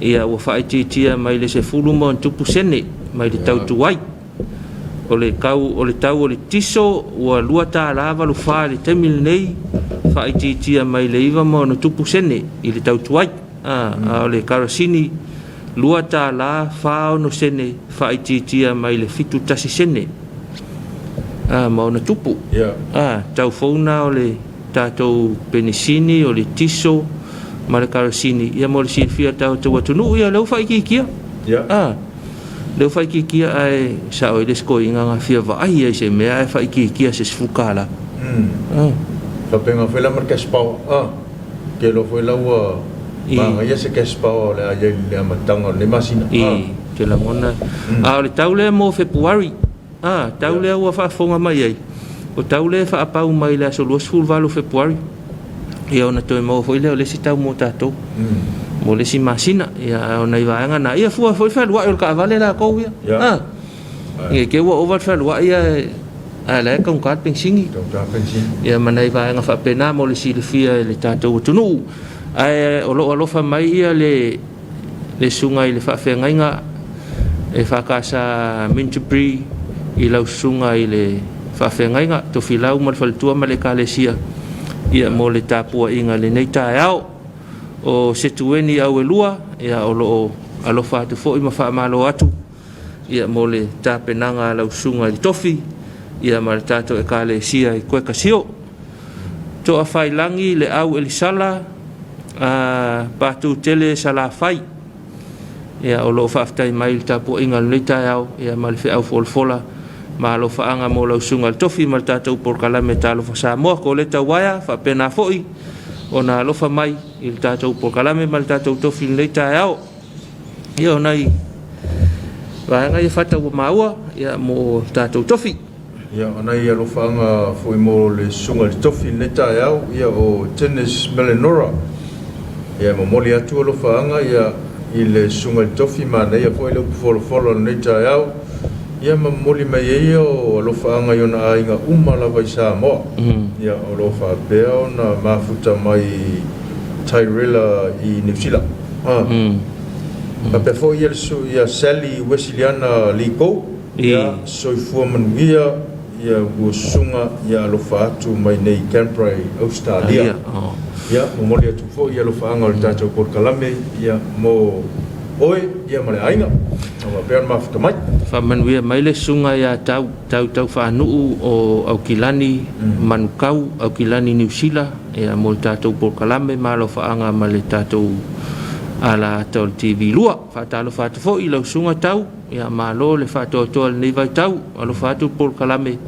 S2: ya o fa tia mai le se fulu mo tupu sene mai le tau tuai o le kau o le tau o le tiso o lua ta la va lu fa le temil nei fa tia mai le iva mo no tupu sene i le tau tuai o le karasini lua ta la fao no sene fa ititia mai le fitu tasi sene ma ona tupu tau fauna o le tatou penisini o le tiso ma le karasini ia mo le silfia tau tau atunu ia leu fa ikikia leu fa ikikia ai sa o le skoi nga fia va ai ai se mea ai fa ikikia se sfukala
S1: fa penga fela marka spau ke lo foi lawa ma ia se kespa o le ai le matanga le masina
S2: te la mona le taule mo February taule o fa fonga mai ai o taule fa apa mai la so lo sul valo February ia ona to mo foi le si tau mo tato mo le si masina ia ona iwa nga na ia foi fa wa ka vale la ko ia ke wa over fa wa ia le kong kat pensingi
S1: tau ta pensin
S2: ia manai vai nga fa pena mo le silfia le tatou tunu ai o fa mai ia le sungai le fa fe nga e fa kasa Minchipri i lau sungai le fa fe nga to filau mal fal tua male kalesia ia mo le tapua inga le nei taeao o setueni au elua ia o lo alofa atu fo i mafa malo atu ia mo le tapenanga lau sunga i tofi ia ma le tato e kalesia i koe kasio to a failangi le au elisala patu tele sala fai ia o lo faaftai mai le tapua inga le nei taeao ia ma le fe au folfola ma lo faanga mo lau sunga le tofi ma le tatou porkalame talo fa Samoa ko le tauaia fa pena foi ona lo fa mai i le tatou porkalame ma le tatou tofi le taeao ia ona i vaenga i fata ua maua ia mo tatou tofi
S1: ia ona ia lo faanga foi mo le sunga le tofi le taeao ia o Tennis Melanora ia mo moli atu lo faanga ia i le sunga le tofi ma ia foi le folofolo le taeao ia ma moli mai ia o lo faanga i ona ainga lava i Samoa ia o lo fa pea ona mafuta mai Tyrella i New Zealand pa pe fo ia Sally Wesiliana Liko ia soifua manuia ia ua sunga ia lo fa atu mai nei Canberra Australia ia mo moli atu fo ia lo faanga o le tatou porkalame ia mo oe ia male ainga o pe ona mafuta mai
S2: fa manuia mai le sunga ia tau fa nuu o Aukilani manukau Aukilani New Zealand ia mo tatou porkalame ma lo faanga ma le tatou ala tol TV lua fa talo fa fo i lo sunga tau ia malo le fa to nei vai tau alo fa tu porkalame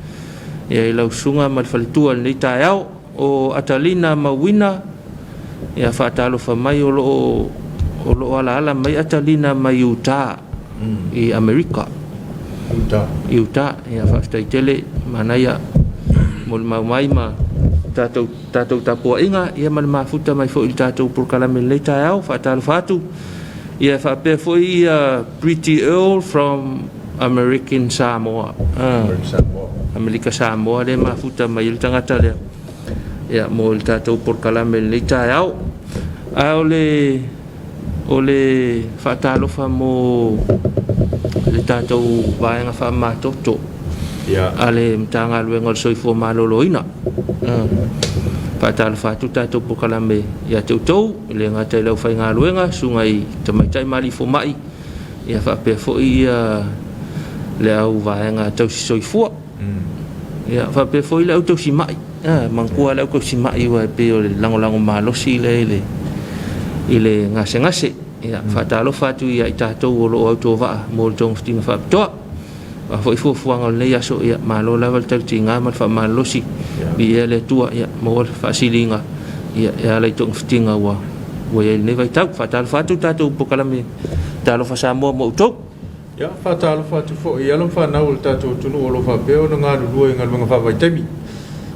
S2: ia lo sunga ma le tu nei taeao o Atalina Mawina ia fa talo fa mai o lo ala mai Atalina mai Utah i Amerika Utah ia fa stai tele manaya mol mai ma tatou tapua inga ia mal mafuta mai fo i tatou porkalame le taeao fa talo fatu ia fa pe fo i Pretty Earl from American Samoa America Samoa le mafuta mai le tangata le ia mo le tatou porkalame le taeao a ole fa talo fa mo le tatou vaenga fa matoto
S1: ia
S2: ale mtanga luenga soifo maloloina fa talo fa tu tatou porkalame ia teutou le ngata lau fai ngā luenga sungai tamaitai mali fo mai ia fa pe fo ia le au vaenga tau si soifua ia fa pe fo ile au tau si mai mangkua lau kau si mai wa pe o le lango malosi ile ngase ia fa talo fa tu ia tatou o lo auto va mo tong stima fa toa wa foi fuanga le ya so ia malo level tel tinga ma fa malosi bi ele tua ia mo fa silinga ia le tong stinga wa ia ne vai tau fa talo fa tu tatou porkalame talo fa Samoa mo to
S1: ia fa talo fa tu fo ia lo fa na o tatou tunu o lo fa pe ona ngā lua inga lunga fa vai temi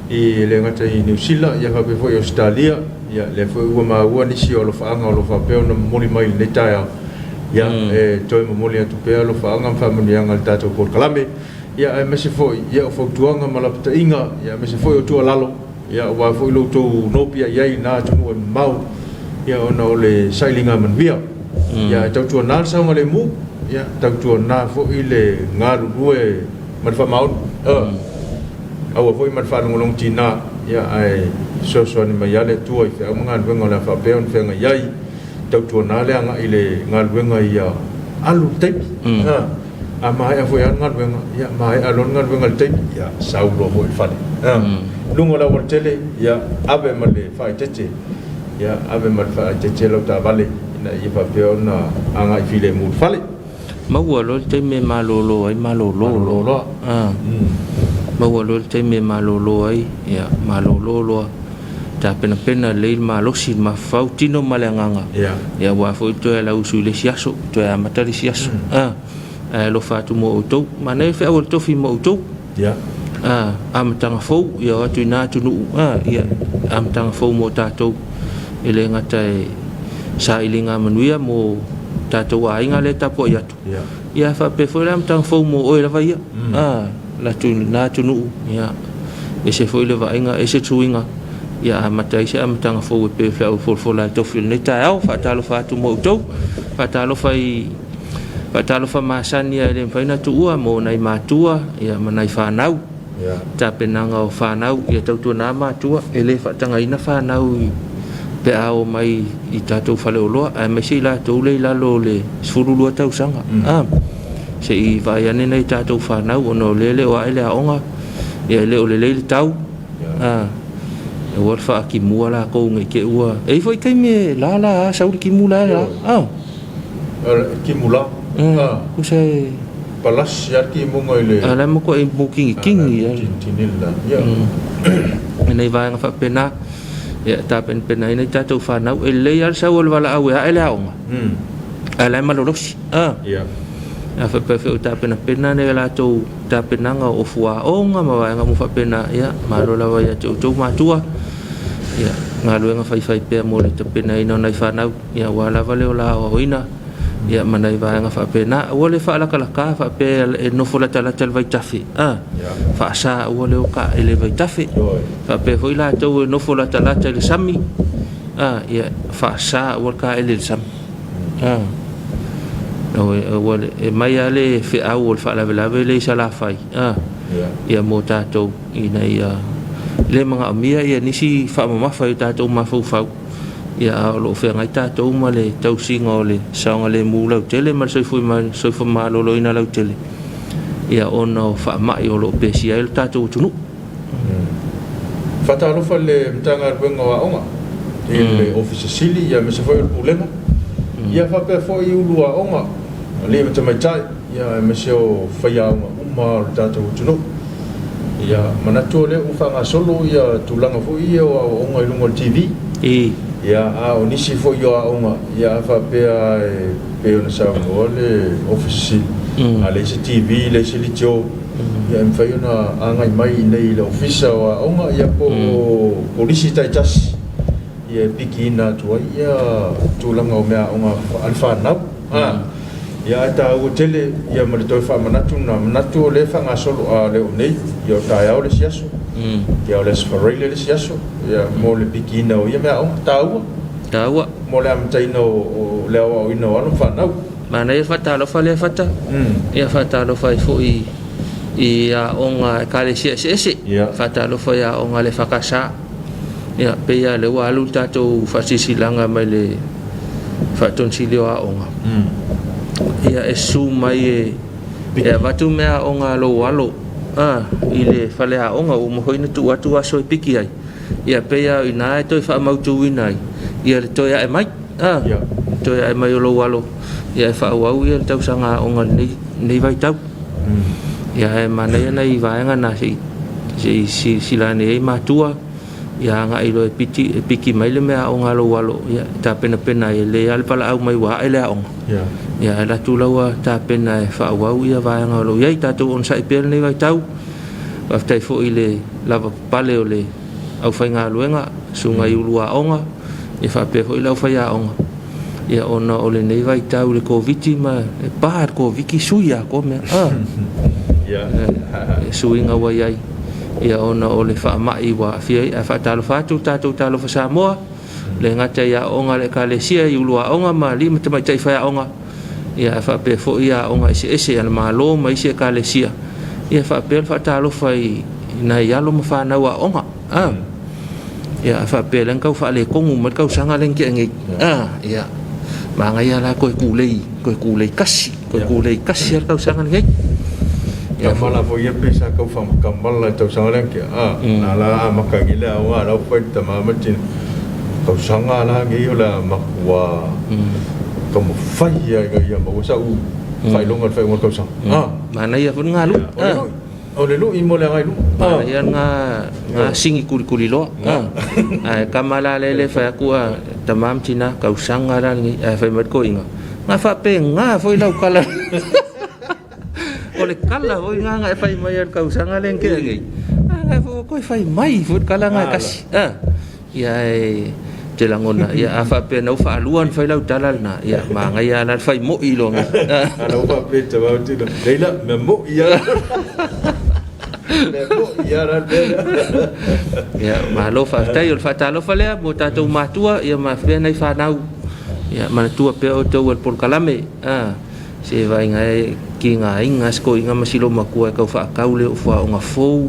S1: i le ngata i New Zealand ia fa pe fo i Australia ia le fo ua maua nisi o lo faanga o lo fa pe ona moli mai le taeao ia toi mo moli atu pe lo faanga fa manianga le tatou porkalame ia e mese fo ia fo tuanga malapta inga ia mese fo o tua lalo ia wa fo lo to no pia ia na tunu mau ia ona o le sailinga manvia ia tau tua na sa ngale mu ia tau tua na fo ile ngaru lue man fa mau au fo man fa ngolong tina ia ai so ni mai ale tua i fe mga luenga la fa pe on fe nga yai tau tua na le nga ile nga luenga ia alu te a mai a fo ya nga luenga ia mai alon nga luenga te ia sau lo mo fa lungo la wortele ia ave male fa tete ia ave mal fa tete lo ta vale na ia fa pe on anga i file mu fale
S2: maua lo te me malolo ai malolo maua lo te me malolo ai ia malolo ta pena le malosi ma fautino malanganga ia wa fo to la usu le siaso to ya matari siaso lo fatu mo to mane fe o to fi mo to
S1: ia
S2: am tanga fo ia tu na tu nu ia am tanga fo mo tato ele ngata sa ilinga manuia mo tato wa inga le tapo ia tu ia fa pe fo am tanga fo mo o la vai la tu na tu nu ya e se foi le vainga e se tuinga ya matai se amtanga fo pe fo la to fil neta au fa talo fa tu mo to fa talo fa masani ya le faina tu ua mo nai matua ya manai fa nau
S1: ya
S2: ta penanga o fa nau ya tau na matua ele fa tanga ina fa nau pe ao mai i tatou fale o loa a me se la to le la lo le sfurulu tau sanga se i vai ane nei tatou fa nau ono lele o ele aonga ya le o le tau e war fa ki mua la ko ngai ke ua e foi kai me la sa ki mula la
S1: ki mula
S2: ku se
S1: palas ya ki mo ngoi le
S2: ala mo ko e booking king ya
S1: tinilla ya
S2: nei vai nga fa pena ya ta pena nei tatou fa nau e le ya sa wal wala au ya ele aonga ala malolos
S1: ya
S2: a fa pe ta pena ne la to ta pena nga o fua o nga ma nga mo fa pena ya ma lo la ya to ma tua ya nga lo nga fai pe mo le ta pena ino nai fa na ya wala vale o la o ina ya ma nai va nga fa pena o le fa la kala ka fa pe e no fo la tala tel vai tafi fa sa o le o ka ele vai tafi fa pe foi la to no fo la tala tel sami ya fa sa o ka ele sam e mai ale fe au fa la le sala fai ya mo tato ina ya le mga amia ya nisi fa mama fai tato ma fau ya lo fe ngai tato ma le tau singa le saunga le mula tele ma soi fu ma lo ina lo tele ya ono fa ma yo lo pesia el tato tunu
S1: fa talo fa le mtanga benga wa onga le office sili ya me se foi ulema ya fa pe foi ulua onga le mai tai ya me se o faia uma tato tunu ya manato le u fa nga solo ya tulanga fo ia o nga lungo TV ya a o nisi fo yo onga ya fa pe pe ona sa le office ale se TV le se litio ya me fa ona anga mai nei le office wa onga ya po polisi tai jas ya pikina to ya tulanga o mea onga alfa na ya ta o tele ya mo to fa manatu na manatu le fa nga solo le nei yo ta ya o le siaso ya o le sfarele le siaso ya mo le pikina o ya me o ta o mo le am tai no le o ino ano fa na
S2: mana e fa ta lo fa le fa ta ya fa ta lo fa fo i ya onga ka le sia fa ta lo fa ya onga le fa ka sa ya pe ya le wa lu ta to fa si langa mai le fa ton si le wa onga ia e su mai e watu mea o ngā lo walo ile whale a onga o mohoina tu atu aso i piki ai ia pea i nā e toi wha mautu ina ai ia le toi a e mai toi a e mai o lo walo ia e wha au ia le tau sanga o ngā nei vai tau ia e mana ia nei vaenga na si lane e matua ia ngā ilo e piki mai le mea o ngā lo walo ia ta pena e le alpala au mai wa e le a onga ya la tulaua ta pena fa wau ia vai nga lo ia ta tu on sai pel nei vai tau va tai fo ile lava pale ole au fai nga luenga sunga i ulua onga e fa pe fo ile au fai a onga ia ona ole nei vai tau le covid ma e par covid ki suia ko me
S1: ya
S2: suinga wa ia ia ona ole fa mai wa fi a fa talo fa tu talo fa Samoa le ngata ia onga le kalesia i ulua onga ma li mata mai tai fai a onga ia fa pe fo ia onga ese al malo mai se kalesia ia fa pe fa talo fai na ia lo ma fa na wa onga ia fa pe len kau fa le kongu mat kau sanga len ke ngi ia ma ngai ala ko kulei kasi kau sanga ngi
S1: ya mala fo ia pesa kau fa kamala tau sanga len ke na la makangila wa la fa tamama tin kau sanga la ngi la makwa como fai ya mo sa u fai longa fai mo kausa
S2: mana ia pun ngalu
S1: o le lu i mo le ngai lu
S2: ia nga singi kuli lo kamala le fai aku tamam tina kausa ngara ngi fai mat ko inga nga fa pe nga foi lau kala ole kala foi nga fai mai kausa ngalen ke ngi nga ko fai mai fut kala nga kasi ia telangona ia afa pe no fa aluan fai lau talal na ia ma ngai ala fai mo i lo
S1: ala fa pe te wa ti leila me mo ia
S2: ya malo fa tai o fa talo fa le mo tatou matua ia ma fe nei fa nau ya ma tua pe o tau por kalame se vai ngai ki ngai ngasko inga masilo makua ka fa kaule o fa nga fo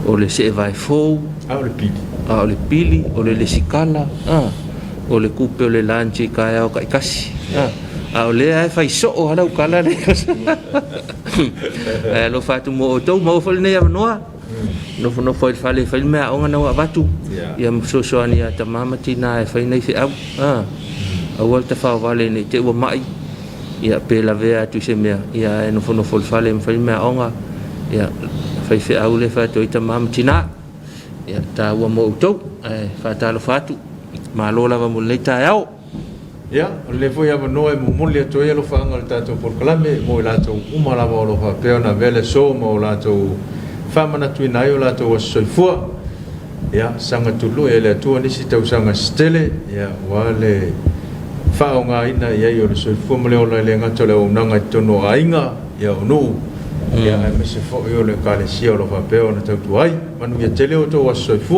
S2: o le se vai fo o le pili o le sikala o le kupe o le lanchi ka o ka kasi o le ai fai so o hala ukala le lo fatu mo to mo fo ne noa no fo fale fai me o nga watu ya so so ani ta mama tina e fai nei se au volta fa vale ne te o mai ya pe la vea tu se me ya no fo fale fai me o nga ya fai se au le fa to ta mama tina ya ta wa mo to fa ta lo fatu ma lo la va mo le ta au
S1: ya le foi ava no e mo le to lo fa ngal tato por kalame mo la to uma la lo fa pe na vele so mo la to fa mana tu na yo la to so fu ya sanga tu lo ele tu ni si tau sanga stele ya wale fa nga ina ya yo so fu mo le o le nga to le o nanga to no ainga ya no ya me se fo yo le kale si lo fa pe na tau tu ai manu ya tele o to so fu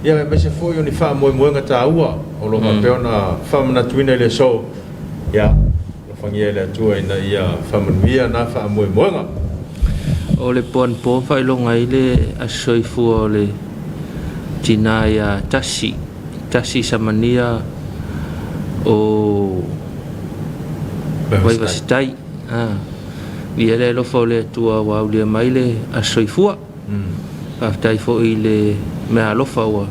S1: ya me se fo yo ni fa mo nga ta ua o lo fa pe na fa mana tu le so ya lo fa ngele tu ina ya fa manu na fa mo nga
S2: o le pon po fa lo ngai le a soi fu le tina ya tasi samania o vai vastai vi ele lo fo le tua wa le mai le a soi fu aftai fo ile me a lo fa wa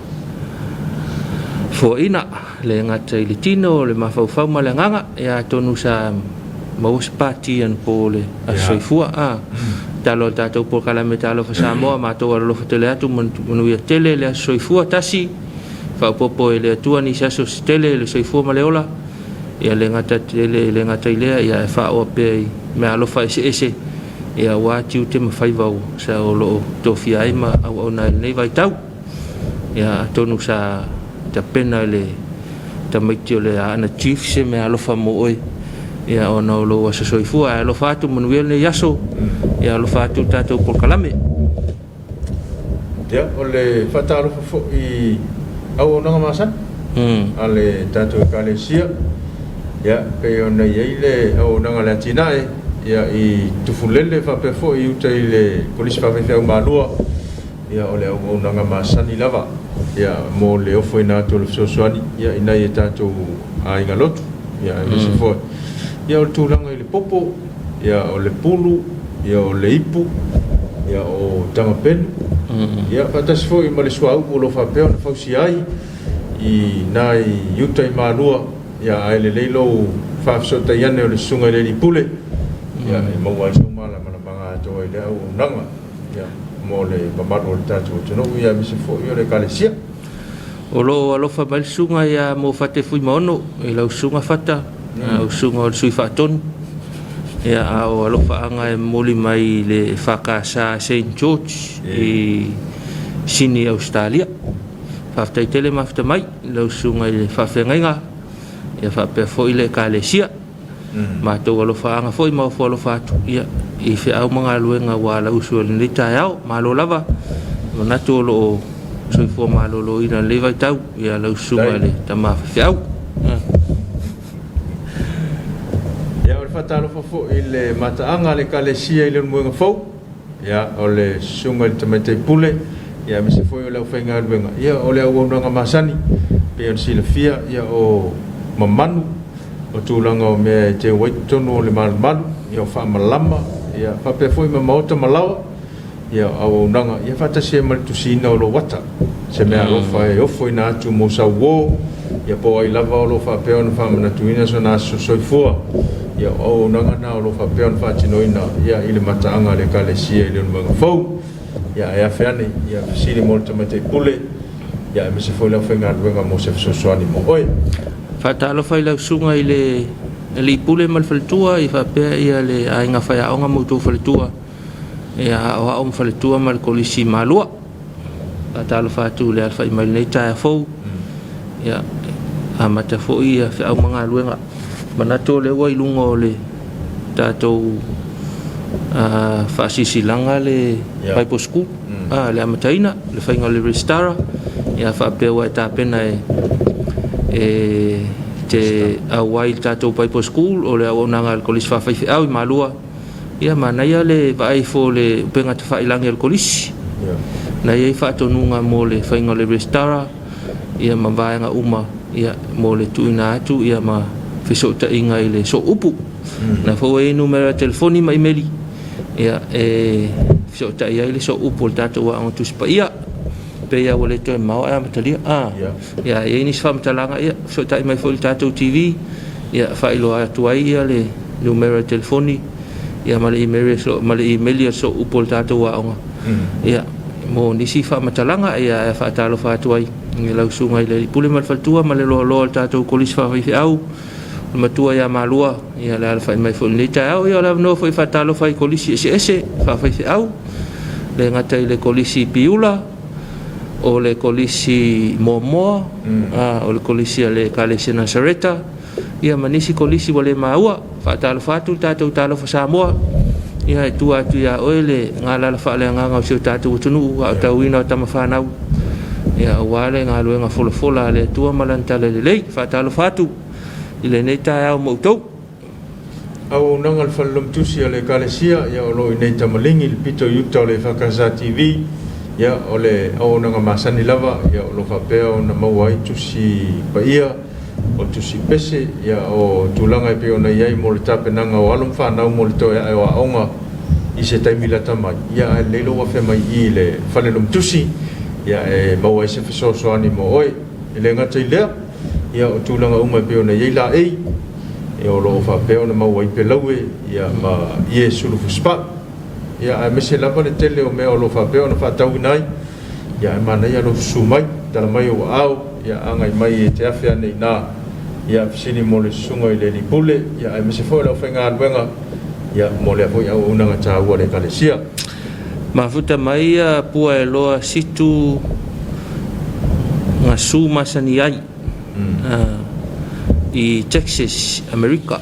S2: fo ina le ngata ile tino le ma fa ma le nganga ya tonu sa mo spati an po le a soi fu talo tatou por kalame talo fa Samoa ma to lo fa tele atu monu ia tele le soifua tasi fa popo ele tua ni saso tele le soifua ma leola ia le ngata tele le ngata ile ia fa o pe me alo fa ese ia wa tiu te ma fai vau sa o lo to fia ima au ona nei vai tau ia tonu sa ta pena le ta mai le ana chief se me alo fa mo oi ia ona lo wa soifua lo fa tu monu le yaso ya lo fatu tato por kalame
S1: ya ole fatalo fo I au nga masan ale tato kalesia ya pe ona ile au nga latina ya I tufulele fa pe fo I utile police fa fe malua ya ole au nga masan lava ya mo le ofo ina to so soani ya ina ye tato ai galotu ya se fo ya o tulanga ile popo ya ole pulu ya o leipu ya o tamapen ya patas fo I male swau lo fa pe on fa si ai I nai yuta I malua ya ai le leilo fa so ta yane o le sunga le pule ya mo wa so mala mala banga to ile o nanga ya mo le mamado ta to no ya mi se fo yo le kalesia
S2: o lo fa mal sunga ya mo fate fui mono I lo sunga fata o sunga o sui faton ya o lo fa anga moli mai le fakasa St George I sini Australia fa tai tele mafta mai lo sunga le fa fenga ya fa pe fo ile kalesia ma to lo fa anga foi ma fo lo fa ya I fe au manga luenga wala usul ni tayao ma lo lava na to lo so fo ma lo ina le vai tau ya lo sunga le tama fe au
S1: fatalo fo ile mataanga le kalesia ile mo fo ya ole sunga tamate pule ya mi se fo le fenga luenga ya ole o nga masani pe on silfia ya o mamanu o tulanga o me te waitono le malmanu ya fa malama ya fa pe fo ma mota malawa ya o nanga ya fata se mal tu sino lo wata se me alo fa e o fo ina tu mo sa wo ya po I lava lo fa pe on fa na tu ina so na so fo ya o nanga na lo fa pe on fa tinoina ya ile mataanga le kalesia ile mo fo ya fane ya sini molto mate pule ya me se fo le fenga luenga mo se so soani mo oi
S2: fa lo fa ile sunga ile pule mal faltua I fa pe ia le ainga fa ya onga mo tu faltua ya o faltua mal kolisi malua fa lo fa tu le fa mai nei ta fo ya amata fo ia fa manga luenga manato le wai lungo le tatou fa'asisilanga le Bible School le amataina le whainga le Restara ia whapea e tāpena te awai tātou Bible School o le aonanga le kolisi whawhaiwhi au I malua ia manaia le vaifo le upenga te whailangi al kolisi na ia I whaatonunga mo le whainga le Restara ia mawaenga uma ia mo le tuina atu ia ma whisota inga I le so upu na fo numero telefoni ma emaili ia whisota ia I le so upu le tātou wa ang tuspa ia pe ia wale to mau ia matalia ia ia ini sfa matalanga ia whisota I mai fo le tātou TV ia whailo atu ai ia le numero telefoni ia ma le emaili so upu le tātou wa anga ia mo nisi fa matalanga ia whaatalo whaatu ai ngi lau sunga I le pule malfaltua ma le loa loa le tātou kolisi whawhaiwhi au matua ia malua ia la fa mai fo le tau ia la no foi fatalo fai kolisi ese fa fai au le ngata le kolisi piula o le kolisi momo o le kolisi le kalesi nasareta ia manisi kolisi wale maua fatalo fatu tatu talo fa samoa ia tu atu ia oile ngala la fa le nganga o tatu tunu au tawina tamafanau ia wale ngalo nga fola le tua malanta le fatalo fatu ile nei tae au mautou
S1: au nanga le whalom tusi le kalesia ia o lo nei tamalingi le pito yuta le Whakasa TV ia o le au nanga masani lava ia o lo whapea o na mauai tusi pa ia o tusi pese ia o tulanga pe o na iai mo le tapenanga o alum whanau mo le toe ai o aonga I se taimila tamai ia leilo wa whemai I le whalelom tusi ia mauai se whesosoani mo oi ile ngata I lea ia o tulanga uma pe ona yeila e o lo fa pe ona mau pe lawe ia ma ie sulu fuspa ia a mese lava le tele o me o lo fa pe ona fa tau nai ia ma na ia lo sumai tala mai o au ia anga mai te afia nei na ia sini mo le sunga I le ni pule ia a mese fo la fenga alwenga ia mo le fo ia una ngata ua le kalesia
S2: mafuta mai ia pua e loa situ ngasu masani ai I Texas, America,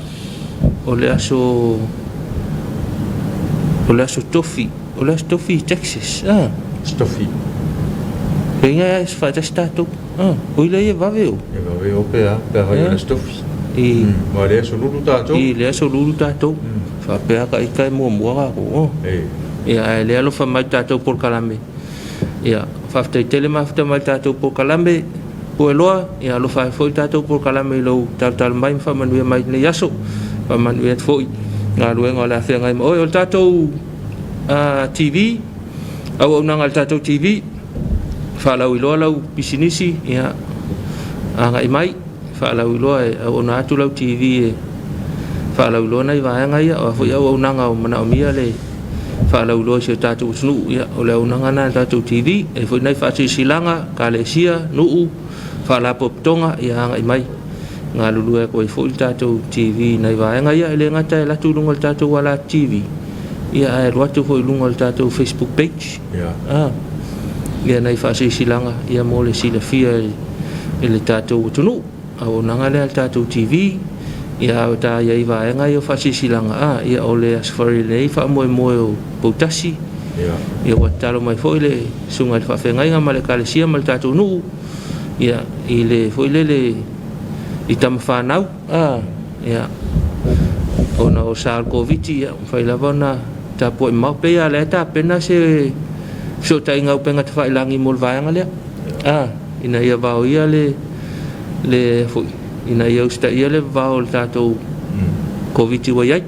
S2: o le aso tofi, Texas,
S1: Stofi.
S2: Penga es fa tato, o ile e vaveo.
S1: E vaveo pe ha le stofi. Ma le aso lulu tato.
S2: I le aso lulu tato. Fa pe ka ika mo ko. E le alo fa mai tato por kalame. Ia fa tele ma fa mai tato por kalame. Po loa ia lo fa foi tatou por kalame lo tal mai fa manu mai ne yaso fa manu et foi nga luenga la fe ngai o tatou TV au nanga tatou TV fa la ilo la pisinisi ia anga mai fa la ilo o na tu la TV fa la ilo nai va nga ia o foi au nanga o mana o mia le fa la ilo se tatou snu ia o le nanga na tatou TV e foi nai fa silanga kalesia nuu fala poptonga ia ngai mai nga lulu e ko fo tatou TV nei vai nga ia le ngata la tu lunga tatou wala TV ia e roatu fo lunga tatou Facebook page ia nei fa silanga ia mo le sila fia le tatou tunu au nanga le tatou TV ia ta ia vai nga ia fa silanga ia ole asfari nei fa mo potasi ia watalo mai fo le sunga fa fenga nga male kalesia mal tatou nu ia ile foi le itam fanau ia ona o sal covid ia fai lavona ta po mau pe ia le ta pena se so ta inga penga te fai langi mol vaanga le ina ia va ia le foi ina ia sta ia le va o tato covid wa ia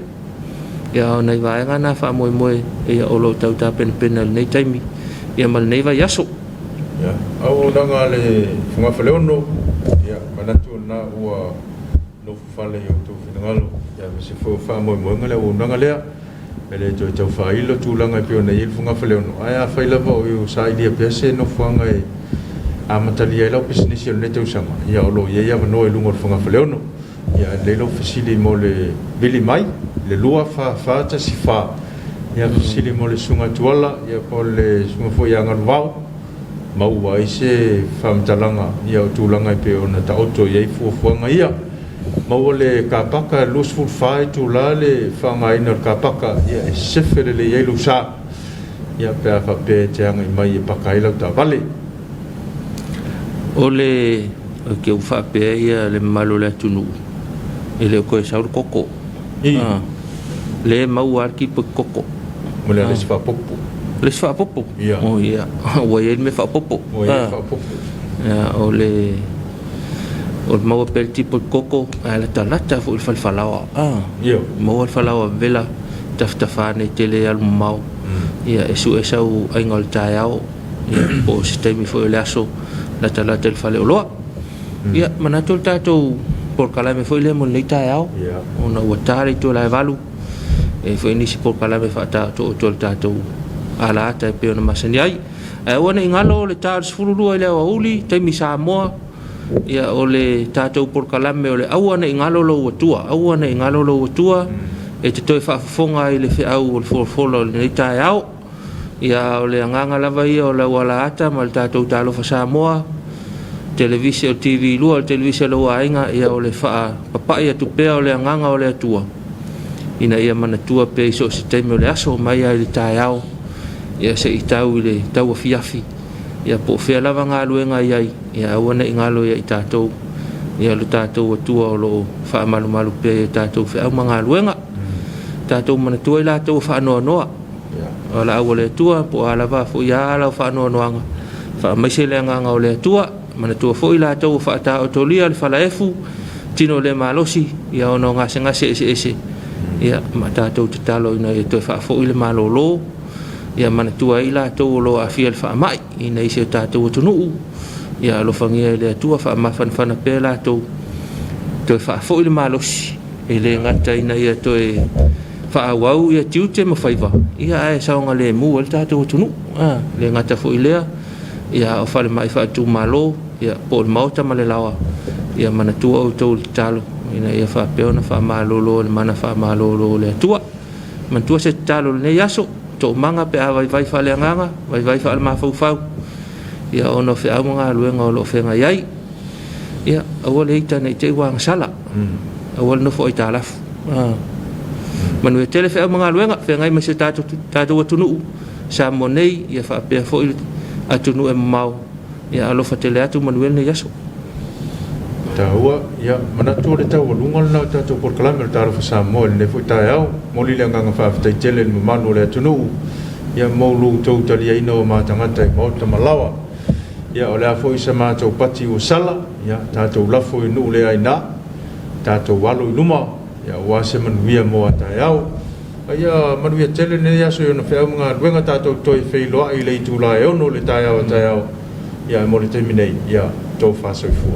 S2: ia ona vaanga na fa moi ia o lo tau ta pen nei taimi ia mal nei va yaso
S1: ya au nanga le funga faleono ya manatu na ua no fale yo to finalo ya se fo fa mo ngale o nanga le ele to fa ilo tu langa pe ona il funga faleono aya fa ila vo yo sa idea pese no funga a matalia ilo business yo neto sama ya lo ya no lungo funga faleono ya le lo fasili mo le bili mai le lua fa ta si fa ya fasili mo le sunga tuala ya po le sunga fo ya ngalvao mau ai se famtalanga ia tulanga pe ona ta auto ia fuanga ia mau le ka paka lusful fai tu la le whangai na ka paka ia e sefere le ielu sa ia pēr fa pē te anga i mai e paka ilau ta vale
S2: o le ke u fa pe ia le malo le tunu ele ko e saur koko le mau ar ki pe koko
S1: mo le fa popo
S2: le fa popo
S1: ia
S2: o ia o ia me fa popo
S1: o ia fa popo
S2: ia o le o mau pe tipo koko ala talata fu il falfalawa
S1: ia
S2: mau falfalawa vela taftafane tele al mau ia esu esau aingol taiao ia po sistemi fo le aso la talata il fale loa ia manatul tato por kala me foi le mon leita ao ona watari to la valu e foi ni por kala me fata to tato ala ta pe ona masani ai e ona ingalo le tar sfulu le uli te mi sa mo ia ole tato por kala me ole awana ingalo lo watua awana ingalo lo watua e te toi fa fonga ile fe au o folo le leita ao ia ole nganga lava ia ole wala ata mal tato talo fa sa mo televisio TV lua televisio lo ainga ia ole fa papa ia tu pe ole nganga ole atua ina ia mana tua pe so sistema ole aso mai ai taiao ia se itau ile tau fiafi ia po fe lava nga luenga ia ona ingalo ia tato ia lo tato tua lo fa malu malu pe tato fe au manga luenga tato mana tua ila to fa no ala ole tua po ala va fo ia ala fa no anga fa mai se le nganga ole tua mana tua foi la tau fa ta otolia le fala efu tino le malosi ia ono ngase ese ia mata tau talo ina e to fa foi le malolo ia mana tua ila tau lo afia le fa mai ina ise ta tau tunu ia lo fangia le tua fa ma fan pela to fa foi le malosi ele ngata ina ia to e fa wau ia tiute mo faiva ia e saunga le mu le ta tau tunu le ngata foi le ia o fale mai fa tu malo ia por mauta malelawa ia mana tua o tol talo ina ia fa peona fa malolo le mana fa malolo le tua man tua se talo ne yaso to manga pe vai fa le nganga vai fa ma fau ia ono fe anga luenga lo fe nga yai ia o le ita nei te wang sala o no fo ita laf man we tele fe anga luenga fe ngai me se tato tunu sa monei ia fa pe fo atunu e mau ia alo fatele atu manuel ne yaso
S1: taua ia mana tu le tau lungal na tatu por kalamel taru fa mo le fu taiao mo li lenga nga fa tai tele le manu le atunu ia mo lu tau tali ai no ma tangata mo ta malawa ia ole a foi se ma tau pati o sala ia tatu lafo nu le ai na tatu walu luma ia wa se manuia mo taiao ia manuia tele ne yaso yo no fe nga wenga tatu toi fe lo ai le tu la e no le taiao ia mo le terminate ia to fa so fu